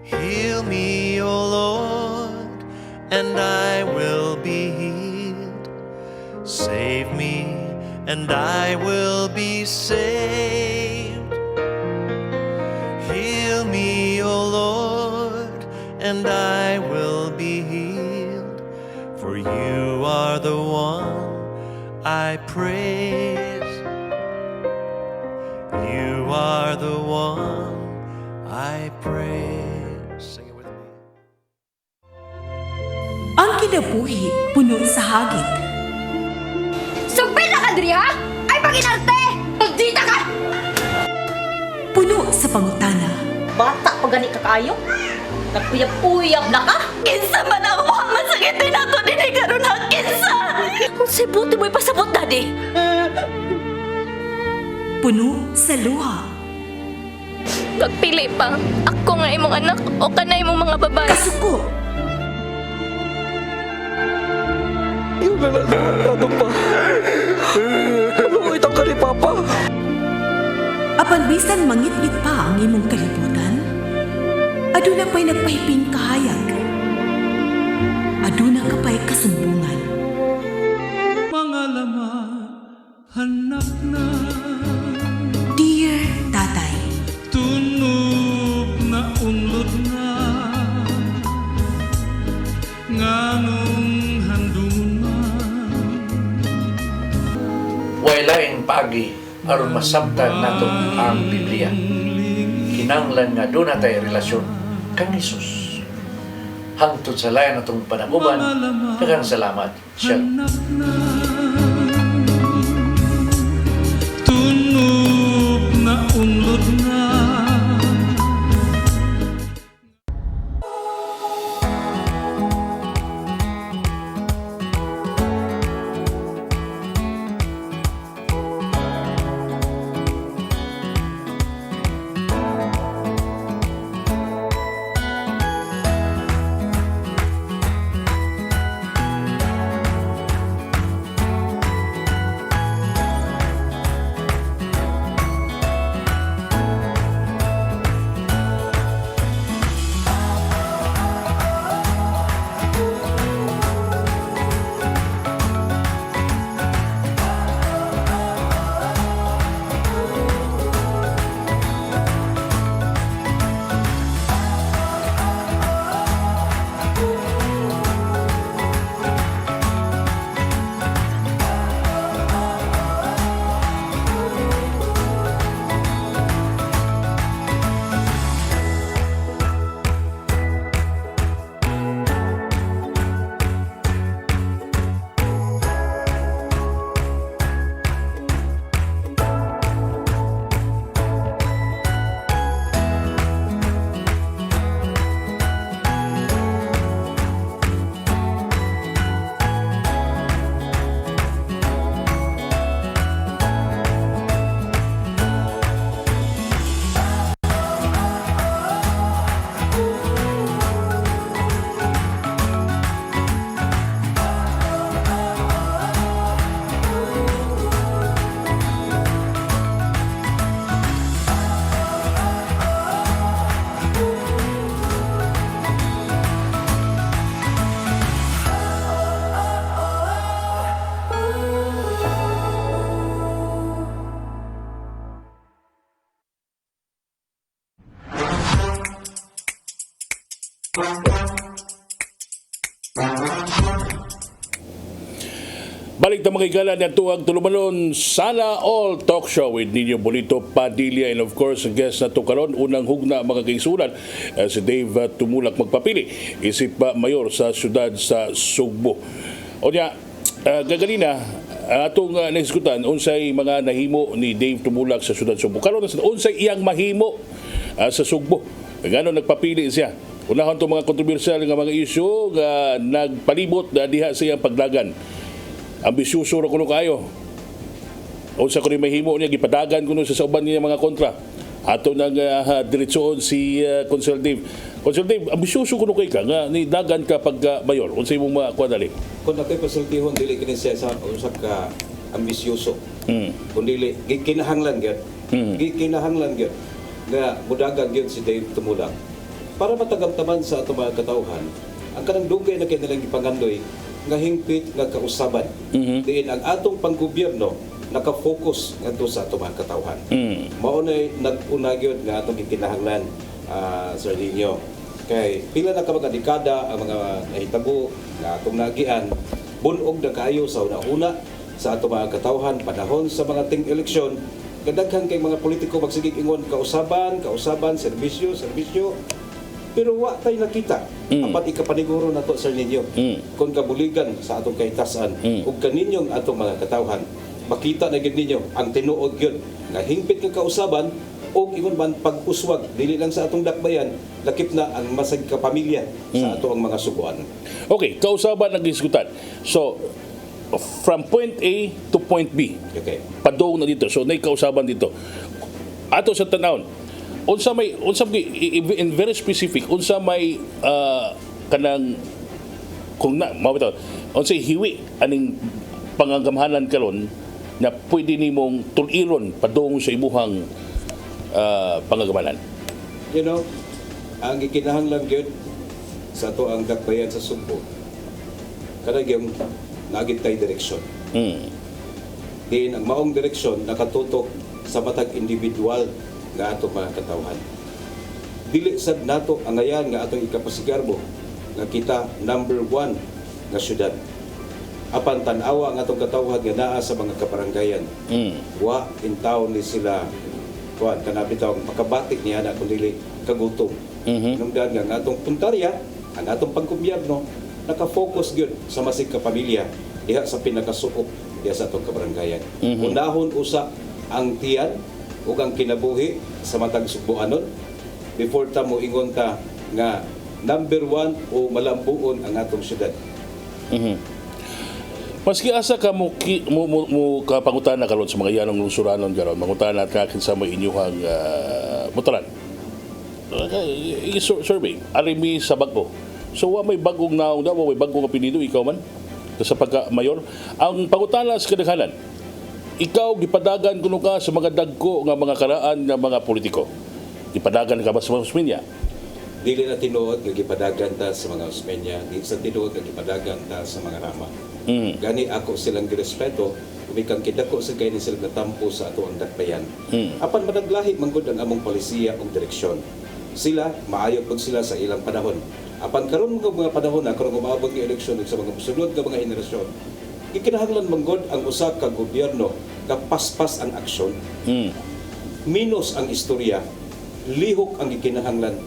Speaker 6: Heal me, O Lord, and I will be healed. Save me, and I will be saved. Heal me, O Lord, and I will be healed. For you are the one I praise. You are the one I praise. Sing it with me.
Speaker 14: Ang kinabuhi puno sa hagit.
Speaker 10: Sugpil na ka, Dri, ha? Ay, paginarte! Pagdita ka!
Speaker 14: Puno sa pangutana.
Speaker 10: Bata pa gani ka kayo? Nagpuyab-uyab na ka? Kinsa man ang mga masakitin ako din ay karoon na kinsa! Kung si buti mo'y pasabot na di.
Speaker 14: Puno sa luha.
Speaker 12: Pagpili pa, ako nga imong anak o kanay imong mga babae.
Speaker 14: Kasuko.
Speaker 15: Yung nananado pa. Ano itang ka ni Papa?
Speaker 14: Apan bisan mangit-ngit pa ang imong kalibutan, aduna pa'y nagpahiping kahayag. Aduna ka pa'y kasumbungan.
Speaker 15: Mga laman, hanap na.
Speaker 14: Dear Tatay,
Speaker 15: Tunog na unlod na. Nganong handungon man.
Speaker 4: Wailaing pagi aron masabtan nato ang Biblia. Kinanglan nga doon na tayo relasyon kang Jesus. Hangtod sa layan natong panaguban, daghang salamat. Shalom.
Speaker 15: Tunog na unlod na.
Speaker 2: Balik na mga igalan ng tuwag tulumanon Sana All Talk Show with Nino Bonito Padilla, and of course ang guest na to karon unang hugna mga kaigsunan si Dave Tumulak magpapili isip mayor sa syudad sa Sugbo. O niya gagalina atong naiskutan unsay mga nahimo ni Dave Tumulak sa syudad Sugbo karon unsay iyang mahimo sa Sugbo, ngano nagpapili siya. Unahon to mga kontrobersyal nga mga isyu nga nagpalibot na diha sa iyang pagdagan. Ambisyoso ra kuno kayo. Unsa kuno mahimo niya gipadagan kuno sa uban niya mga kontra. Ato nang diretsoon si Consul Dave. Consul Dave, ambisyoso kuno kay ka nga ni dagan ka pag mayor. Unsa imong makuha dali?
Speaker 7: Kung ako'y pasultihon, dili kini siya sa usap ka ambisyoso. Kung dili gikinahanglan gyud. Gikinahanglan gyud nga mudagan gyud si Dave Tumulak para matagamtaman sa ato mga katawhan ang kanang dugay na kanilang gipangandoy nga hingpit nga kausaban. Diin ang atong panggobyerno naka-focus ngadto sa atong mga katawhan. Mao nay nag-una gyud nga atong gikinahanglan Sir Nino. Kay pila na ka mga dekada ang mga nahitabo nga atong nagian bunog na kayo sa una-una sa atong mga katawhan panahon sa mga ting eleksyon. Kadaghan kay mga politiko magsigig ingon kausaban, serbisyo. Pero wa tay nakita. Apat ikapaniguro na to Sir Nino. Kung kabuligan sa atong kahitasan ug kaninyong atong mga katawhan, makita na gid ninyo ang tinuod gyud nga hingpit nga kausaban o ingon man pag-uswag dili lang sa atong dakbayan, lakip na ang masag kapamilya sa ato ang mga subuan.
Speaker 2: Okay, kausaban ang diskutan. So from point A to point B.
Speaker 7: Okay.
Speaker 2: Padong na dito. So nay kausaban dito. Ato sa tanawon, unsa in very specific unsa may kanang kung na mabitaw unsay hiwi aning pangangamhanan karon na pwede nimong tuliron padung sa imuhang pangangamhanan.
Speaker 7: You know, ang gikinahanglan gyud sa ato ang dakbayan sa Sugbo kanang yung nagitay direksyon. Diin ang maong direksyon nakatutok sa matag individual nga atong mga katawhan. Dili sad nato ang ayan nga atong ikapasigarbo nga kita number 1 nga syudad. Apan tan-awa nga atong katawhan nga naa sa mga kabaranggayan. Wa in town ni sila kuan kanabit tawag pakabatik niya na kundi kagutom. Nungdan nga atong puntarya, ang atong panggobyerno naka-focus gyud sa masig ka pamilya diha sa pinakasuop diha sa atong kabaranggayan. Unahon usa ang tiyan ug ang kinabuhi sa matag Sugboanon before ta mo ingon ta nga number 1 o malambuon ang atong syudad.
Speaker 2: Maski asa ka mo kapangutana karon sa mga yanong lungsuranon karon, mangutana ka kinsa mo inyuhang mutaran. Survey, arimi sa bago. So wa may bagong naong daw, may bagong apelyido ikaw man sa pagka-mayor. Ang pangutana sa kadaghanan, ikaw gipadagan kuno ka sa mga dagko nga mga karaan nga mga politiko. Gipadagan ka ba sa mga Osmeña?
Speaker 7: Dili na tinuod nga gipadagan ta sa mga Osmeña, di sa tinuod nga gipadagan ta sa mga Rama. Gani ako silang girespeto, kumikang kidako sa kay ni sila natampo sa ato ang dakbayan. Apan madaglahi manggod ang among palisiya ug direksyon. Sila maayo pag sila sa ilang panahon. Apan karon mga panahon na karon umabot nga eleksyon sa mga sunod nga mga henerasyon. Ikinahanglan manggod ang usa ka gobyerno nga paspas ang aksyon. Minus ang istorya, lihok ang ikinahanglan,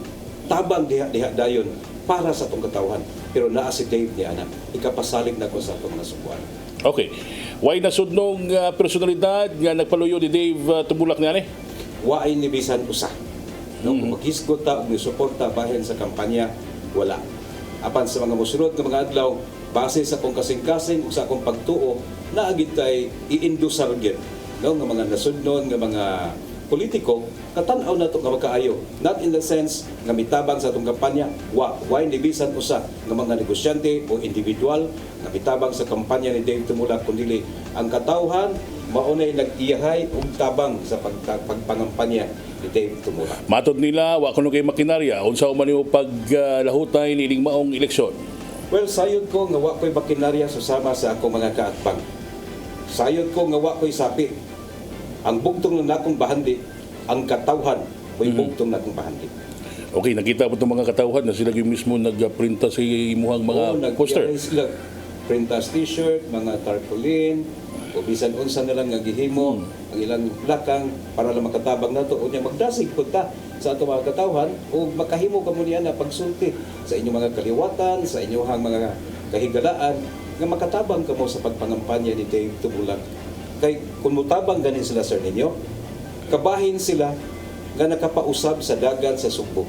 Speaker 7: tabang diha dayon para sa atong katawhan. Pero naa si Dave ni ana, ikapasalig na ko sa atong mga subuan.
Speaker 2: Okay. Way nasudnong personalidad nga nagpaluyo ni Dave Tumulak niya ni?
Speaker 7: Waay ni bisan usa. Kung maghisgot ta ug suporta bahin sa kampanya, wala. Apan sa mga mosunod nga mga adlaw, base sa kong kasing-kasing ug sa akong pagtuo, naagid tay i-indusar gyud nga mga nasudnon nga mga politiko katanaw na to nga makaayo, not in the sense nga mitabang sa atong kampanya, why nibisan usa nga mga negosyante o individual nga mitabang sa kampanya ni Dave Tumulak, kundi ang katawhan maunay nag-iyahay og tabang sa pagpangampanya ni Dave Tumulak.
Speaker 2: Matod nila wa kuno kay makinarya unsa man yung paglahutay nining maong eleksyon.
Speaker 7: Well, sayod ko nga wa ko'y makinarya susama sa akong mga kaatbang. Sayod ko nga wa ko'y sapi. Ang bugtong na akong bahandi, ang katawhan, ko'y bugtong na akong bahandi.
Speaker 2: Okay, nakita mo itong mga katauhan na sila yung mismo nagprinta sa imuhang mga poster.
Speaker 7: Sila printas t-shirt, mga tarpaulin, o bisan unsa na lang nga gihimo ang ilang lakang para lang makatabang nato unya magdasig punta sa ato mga katawhan o makahimo kamo niya na pagsulti sa inyong mga kaliwatan, sa inyong mga kahigalaan nga makatabang kamo sa pagpangampanya ni Dave Tumulak. Kay kung mutabang ganin sila sir ninyo, kabahin sila nga nakapausab sa dagat sa Sugbo.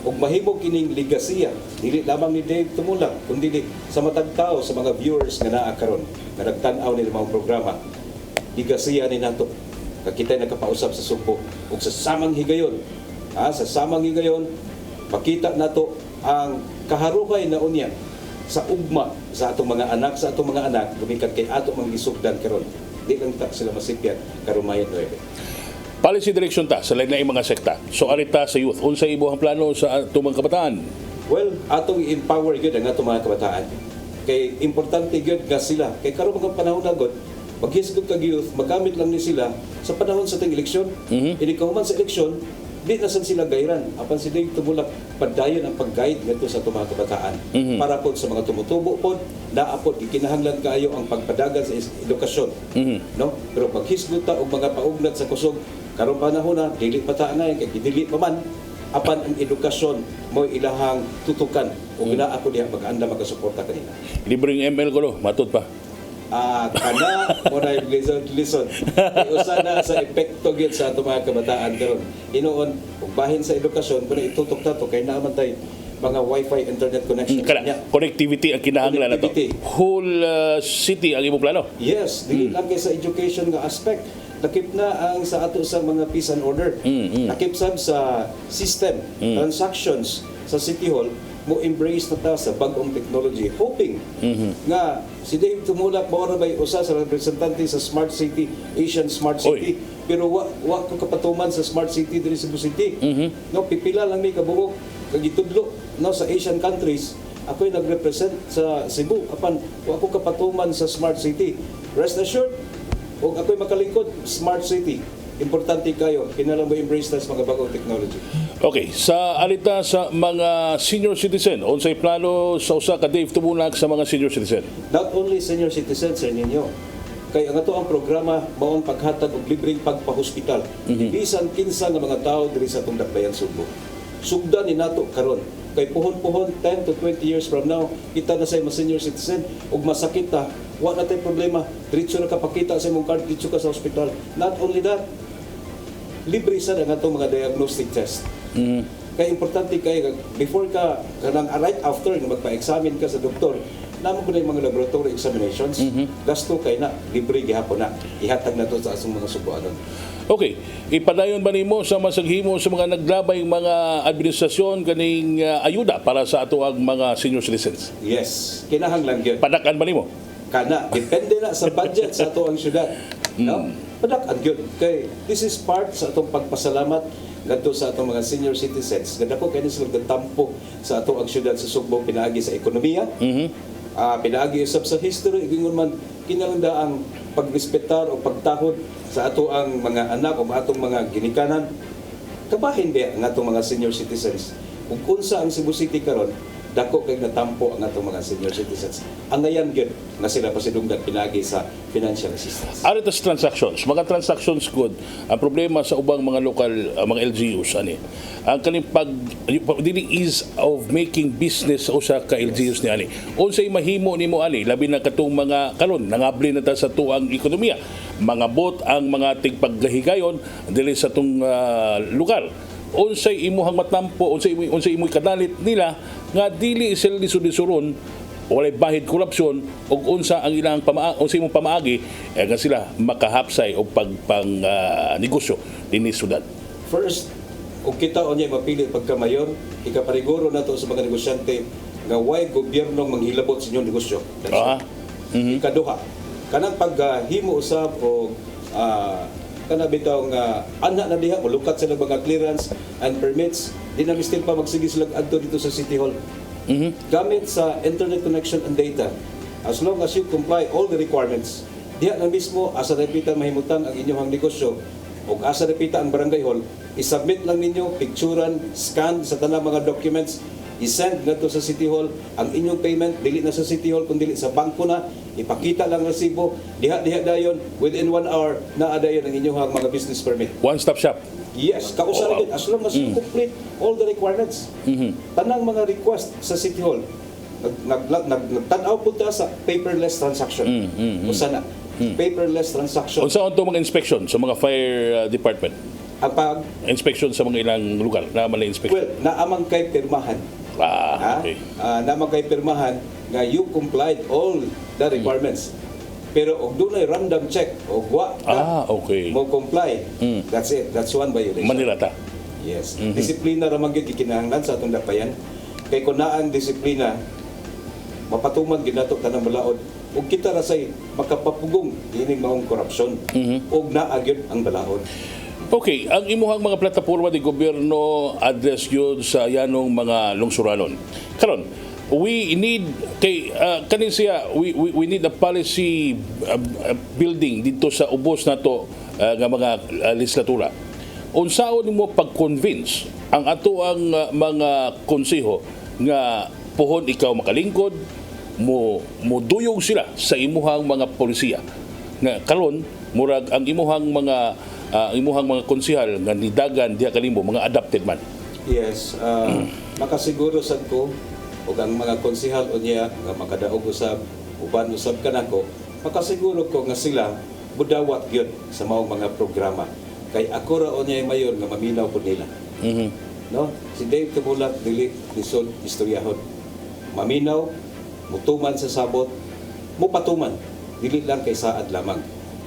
Speaker 7: Ug mahimo kining ligasiya dili lamang ni Dave Tumulak kundi sa matag tao, sa mga viewers nga naa karon nga nagtan-aw ni mga programa. Ligasiya ni nato nga kita nakapausab sa Sugbo ug sa samang higayon. Sa samang higayon makita nato ang kaharuhay na unya sa ugma sa atong mga anak, sa atong mga anak gumikan kay ato mga gisugdan karon. Di lang ta sila masipyan karumayan 9.
Speaker 2: Policy direction ta sa lain na mga sekta. So arita sa youth, unsa ibuhang plano sa atong mga kabataan?
Speaker 7: Well, atong empower gyud ang atong mga kabataan. Kay importante gyud nga sila. Kay karon mga panahon nagod, maghisgot kag youth, magamit lang ni sila sa panahon sa ting eleksyon. Ini kauman sa eleksyon, di na san sila gayran. Apan si Dave Tumulak padayon ang pag-guide ngadto sa atong mga kabataan. Para pod sa mga tumutubo pod, naa pod gikinahanglan kaayo ang pagpadagan sa edukasyon. No? Pero paghisgot ta og mga paugnat sa kusog karon panahon na dili pa ta na kay dili pa man apan ang edukasyon mo ilahang tutukan ug naa ako diha mag-anda magasuporta kanila.
Speaker 2: Libreng ML ko lo, matud pa.
Speaker 7: Kana mo na listen. Usa na sa epekto gyud sa ato mga kabataan karon. Inoon ug bahin sa edukasyon pero itutok ta to kay naa man tay mga wifi internet connection.
Speaker 2: Connectivity ang kinahanglan nato. Whole city ang imong plano.
Speaker 7: Yes, dili lang kay sa education nga aspect. Nakip na ang sa ato sa mga peace and order. Nakip sab sa system, transactions sa City Hall mo embrace na ta sa bag-ong technology, hoping nga si Dave Tumulak mao ra bay usa sa representante sa Smart City, Asian Smart City. Pero wa ko kapatuman sa Smart City diri sa Cebu City. No, pipila lang ni kabuok kag itudlo no sa Asian countries. Ako'y nagrepresent sa Cebu apan wa ko kapatuman sa Smart City. Rest assured, kung ako'y makalingkod, Smart City, importante kayo, kinalang mo embrace na sa mga bagong technology.
Speaker 2: Okay, sa alita sa mga senior citizen, unsay plano sa usa ka Dave Tumulak sa mga senior citizen?
Speaker 7: Not only senior citizens, sir ninyo, kay ang ato ang programa maong paghatag og libreng pagpahospital. Bisan kinsa nga mga tao diri sa atong dakbayan Sugbo. Sugdan ni nato karon. Kay puhon-puhon 10 to 20 years from now, kita na sa mga senior citizen ug masakit ta, wa na tay problema. Diretso na kapakita sa imong card, diretso ka sa hospital. Not only that, libre sa ang atong mga diagnostic test. Kaya importante kay before ka kanang right after nga magpa-examine ka sa doktor, namo ko na yung mga laboratory examinations, gasto kay na libre gihapon na ihatag na to sa asong mga subuanon.
Speaker 2: Okay, ipadayon ba nimo sa masaghimo sa mga naglabay mga administrasyon kaning ayuda para sa ato ang mga senior citizens?
Speaker 7: Yes, kinahanglan gyud.
Speaker 2: Padakan ba nimo?
Speaker 7: Kana depende na sa budget sa ato ang syudad. No? Padakan gyud kay this is part sa atong pagpasalamat ngadto sa atong mga senior citizens. Gadako kay sila gatampo sa ato ang syudad sa Sugbo pinaagi sa ekonomiya. Pinaagi usab sa history ingon man kinahanglan ang pagrespetar o pagtahod sa ato ang mga anak o atong mga ginikanan. Kabahin ba ang atong mga senior citizens? Kung unsa ang Cebu City karon, dako kay natampo ang atong mga senior citizens. Ang ngayon gyud nga sila pasidunggan pinagi sa financial assistance.
Speaker 2: Aritas transactions, mga transactions good. Ang problema sa ubang mga lokal mga LGUs ani. Ang kaning dili ease of making business sa usa ka LGUs ni ani. Unsay mahimo nimo ani labi na katong mga karon nangabli na ta sa tuang ekonomiya. Mga bot ang mga tigpaggahigayon dili sa tong lugar. Unsay imuhang matampo, unsay imo kadalit nila nga dili sila lisod-lisuron walay bahid korupsyon ug unsa ang ilang unsa imong pamaagi nga sila makahapsay og pagpang negosyo dinhi syudad.
Speaker 7: First, ug kita unya mapili pagkamayor, ikapariguro nato sa mga negosyante nga way gobyernong manghilabot sa inyong negosyo. Ikaduha, kanang paghimo usab og kana bitaw nga ana na diha mulukat sila mga clearance and permits di na mistil pa magsige sila adto dito sa City Hall. Gamit sa internet connection and data, as long as you comply all the requirements, diha na mismo asa repitan mahimutan ang inyong negosyo o asa napita ang barangay hall, isubmit lang ninyo, picturean, scan sa tanang mga documents, isend ngadto sa City Hall ang inyong payment, dili na sa City Hall kundi sa bangko na, ipakita lang resibo, diha dayon, within 1 hour na adayon ang inyong mga business permit.
Speaker 2: One-stop shop.
Speaker 7: Yes, kausa na din, as long as you complete all the requirements. Tanang mga request sa City Hall, nagtanaw po ta sa paperless transaction. Usa na, paperless transaction.
Speaker 2: Unsa ang mga inspection sa mga fire department?
Speaker 7: Ang pag
Speaker 2: inspection sa mga ilang lugar na malay inspection.
Speaker 7: Well, naamang kay pirmahan.
Speaker 2: Okay.
Speaker 7: Naamang kay pirmahan nga you complied all the requirements. Pero og dunay random check og wa ka
Speaker 2: okay.
Speaker 7: mo comply. That's it. That's one violation.
Speaker 2: Manirata.
Speaker 7: Yes. Disiplina ra man gyud gikinahanglan sa atong dapayan. Kay kun naa ang disiplina, mapatuman ginato tanang balaod ug kita ra say makapapugong ining maong korupsyon ug naa gyud ang balaod.
Speaker 2: Okay, ang imuhang mga plataporma di gobyerno address yun sa yanong mga lungsuranon. Karon, we need kanin siya we need a policy building dito sa ubos nato nga mga legislatura. Unsaon nimo pag-convince ang ato ang mga konseho nga puhon ikaw makalingkod mo duyog sila sa imuhang mga polisiya nga karon murag ang imuhang mga konsehal nga nidagan diha kalimo mga adopted man.
Speaker 7: Yes, makasiguro sad ko ug ang mga konsehal unya nga makadaog usab uban usab kanako, makasiguro ko nga sila budawat gyud sa maong mga programa. Kay ako ra unya mayon nga maminaw pud nila. No? Si Dave Tumulak dili lisod istoryahon. Maminaw, mutuman sa sabot, mupatuman, dili lang kay saad lamang.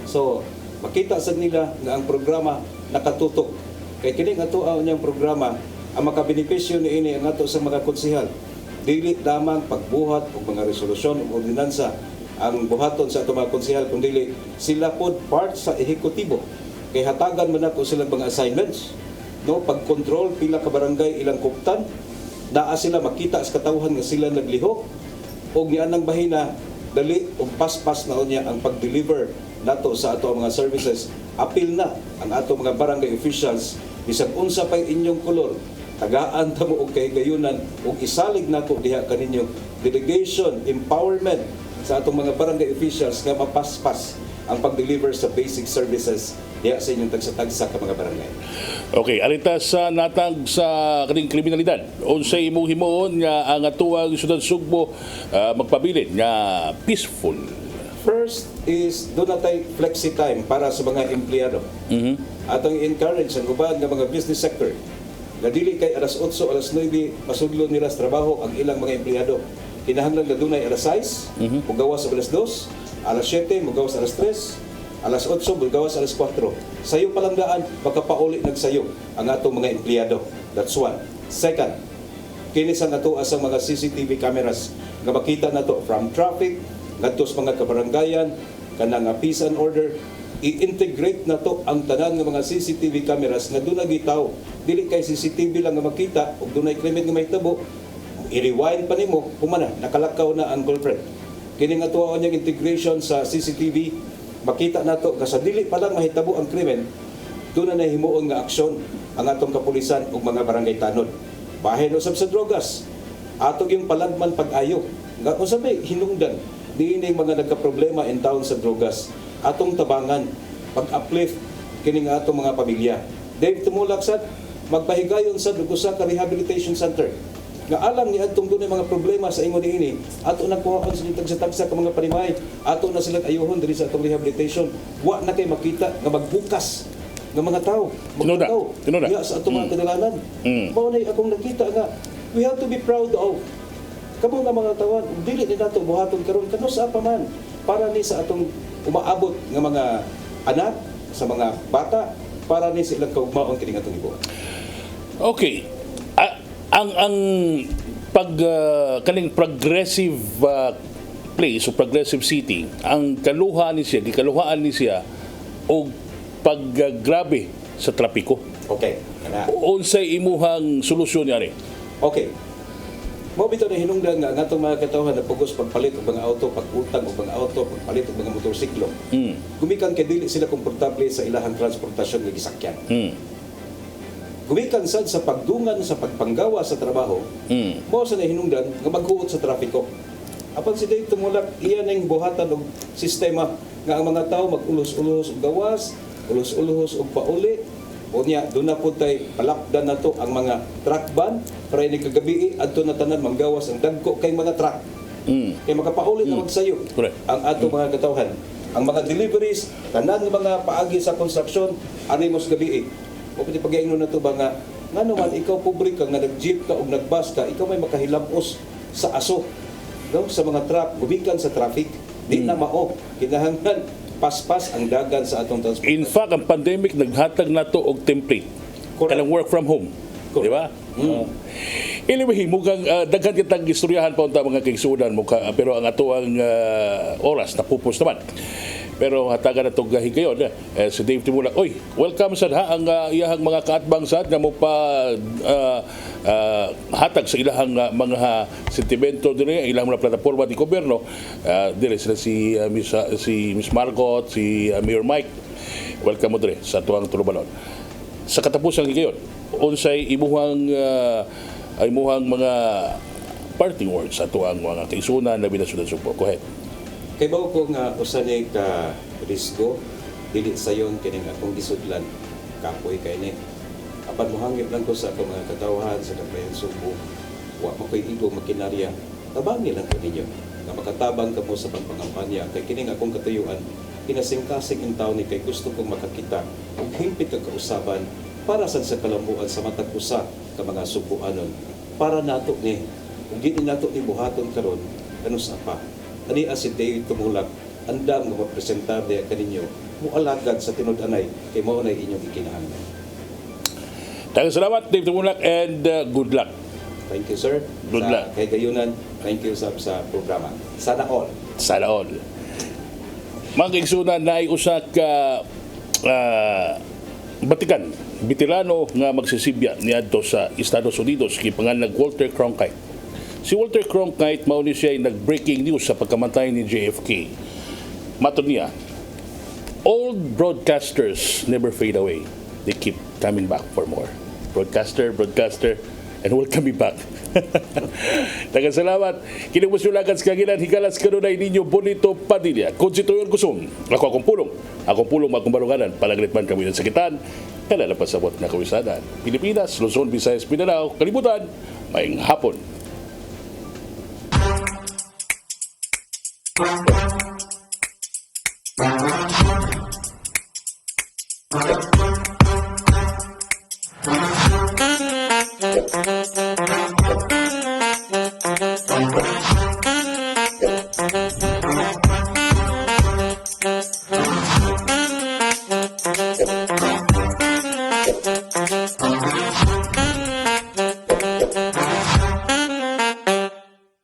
Speaker 7: So, makita sad nila nga ang programa nakatutok. Kay kining ato ang programa, ang makabenepisyo niini ang ato sa mga konsehal. Dili lamang pagbuhat og mga resolusyon o ordinansa ang buhaton sa ato mga konsehal, kundi sila pod part sa ehekutibo. Kay hatagan man ako silang mga assignments, no, pag-control pila ka barangay ilang kuptan, naa sila makita sa katawhan nga sila naglihok og nianang bahina dali og paspas na unya ang pag-deliver nato sa ato mga services. Apil na ang ato mga barangay officials bisag unsa pay inyong kolor, tagaan ta mo og kahigayunan og isalig nato diha kaninyo delegation empowerment sa atong mga barangay officials nga mapaspas ang pag-deliver sa basic services diha sa inyong tagsa-tagsa ka mga barangay.
Speaker 2: Okay, alita sa natag sa kaning kriminalidad. Unsay imong himuon nga ang atuang syudad Sugbo magpabilin nga peaceful?
Speaker 7: First is do natay flexi time para sa mga empleyado. Atong encourage ang uban nga mga business sector nga dili kay alas 8, alas 9 masudlo nila sa trabaho ang ilang mga empleyado. Kinahanglan nga dunay alas 6, mugawas sa alas 2, alas 7, mugawas alas 3, alas 8, mugawas alas 4. Sayo palanggaan, magkapauli nagsayo ang atong mga empleyado. That's one. Second, kinis ang ato asang mga CCTV cameras nga makita nato from traffic ngadto sa mga kabarangayan kanang peace and order. I-integrate nato ang tanan nga mga CCTV cameras nga dunay gitaw. Dili kay CCTV lang nga makita ug dunay krimen nga mahitabo, i-rewind pa nimo humana nakalakaw na ang culprit. Kini nga tuwa unyang integration sa CCTV, makita nato nga sa dili pa lang mahitabo ang krimen, doon na himuon nga aksyon ang atong kapulisan ug mga barangay tanod. Bahin usab sa drogas, atong yung palagman pag-ayo nga unsa may hinungdan diining mga nagka-problema in town sa drogas, atong tabangan pag-uplift kini nga atong mga pamilya. Dave Tumulak sad magpahigayon sa usa ka rehabilitation center nga alang ni adtong dunay mga problema sa ingon niini, ato na kuhaon sa tagsa-tagsa ka mga panimay, ato na sila ayuhon diri sa atong rehabilitation. Wa na kay makita nga magbukas ng mga tao,
Speaker 2: Tinuda.
Speaker 7: sa atong mga kadalanan. Mao nay akong nakita nga we have to be proud of kamo nga mga tawan, dili ni nato buhaton karon kano sa pa man para ni sa atong umaabot nga mga anak, sa mga bata, para ni silang kaugmaon kini atong ibuhat.
Speaker 2: Okay. Ang kaning progressive place o progressive city, ang gikaluhaan ni siya og paggrabe sa trapiko.
Speaker 7: Okay.
Speaker 2: Unsay imuhang solusyon yani?
Speaker 7: Okay. Mao bitaw na hinungdan nga ang atong mga katawhan na pugos pagpalit og mga auto, pagutang og mga auto, pagpalit og mga motorsiklo. Gumikan kay dili sila komportable sa ilahang transportasyon nga gisakyan. Gumikan sad sa pagdungan sa pagpanggawa sa trabaho. Mao sa nahinungdan nga maghuot sa trapiko. Apan si Dave tumulak iya ning buhatan og sistema nga ang mga tawo mag-ulos-ulos og gawas, ulos-ulos og pauli. Unya doon na po tayo palakdan na to ang mga truck ban para ini kagabi adto na tanan manggawas ang dagko kay mga truck. Kay makapaulit na magsayo ang ato mga katawhan. Ang mga deliveries, tanan ng mga paagi sa construction, ani mo sa gabi. O pati pag-iingnon na to ba nga naman ikaw pobre kang nga nag-jeep ka o nag-bus ka, ikaw may makahilapos sa aso. No? Sa mga truck, gumikan sa traffic, di na mao. Kinahanglan paspas ang dagan sa atong transport.
Speaker 2: In fact, ang pandemic naghatag na to og template. Kanang work from home. Di ba? Anyway, mukhang daghan kitang istoryahan pa unta mga kaigsudan mo pero ang ato ang oras napupos naman. Pero hatagan na itong higayon si Dave Timulak. Oy, welcome sad ha ang iyahang mga kaatbang sad nga mo pa hatag sa ilahang mga sentimento din ilang mga plataporma di gobyerno. Dire sila si Miss Margot, si Mayor Mike. Welcome mo dire sa tuwang Tulubalon. Sa katapusan higayon, unsay imuhang mga parting words sa tuwang mga kaisunan na binasudan supo. Go ahead.
Speaker 7: Kay bao ko nga usanay ka risgo dili sayon kining akong gisudlan kapoy kay ni. Apan mohangip lang ko sa akong mga katawhan sa Kabayan Subo. Wa mo koy igo makinarya. Tabangi lang ko ninyo. Nga makatabang kamo sa pagpangampanya kay kining akong katuyuan kinasingkasing in taon ni kay gusto kong makakita ug hingpit ka kausaban para sa kalambuan sa matag usa ka mga Subuanon para nato ni ug gid nato ni buhaton karon kanus pa. Ani si Dave Tumulak andam nga mapresentar diya kaninyo mualagad sa tinud-anay kay mao na inyong ikinahanglan.
Speaker 2: Daghang salamat Dave Tumulak and good luck.
Speaker 7: Thank you sir.
Speaker 2: Good luck.
Speaker 7: Kay gayunan, thank you sa programa. Sana all.
Speaker 2: Sana all. Mga kaigsunan na usa ka batikan veterano nga magsisibya niadto sa Estados Unidos kay pangalan Walter Cronkite. Si Walter Cronkite mao ni siya nag-breaking news sa pagkamatay ni JFK. Matod niya, old broadcasters never fade away. They keep coming back for more. Broadcaster, and welcome me back. Daghang salamat. Kini mo sulagan sa kagilan higalas kanunay ninyo Bonito Padilla. Konstituyon kusum. Akong pulong magkumbalunganan palaglit man kami ng sakitan. Kalala pasabot na kawisanan. Pilipinas, Luzon, Visayas, Mindanao, kalibutan, maayong hapon.
Speaker 6: Thank you.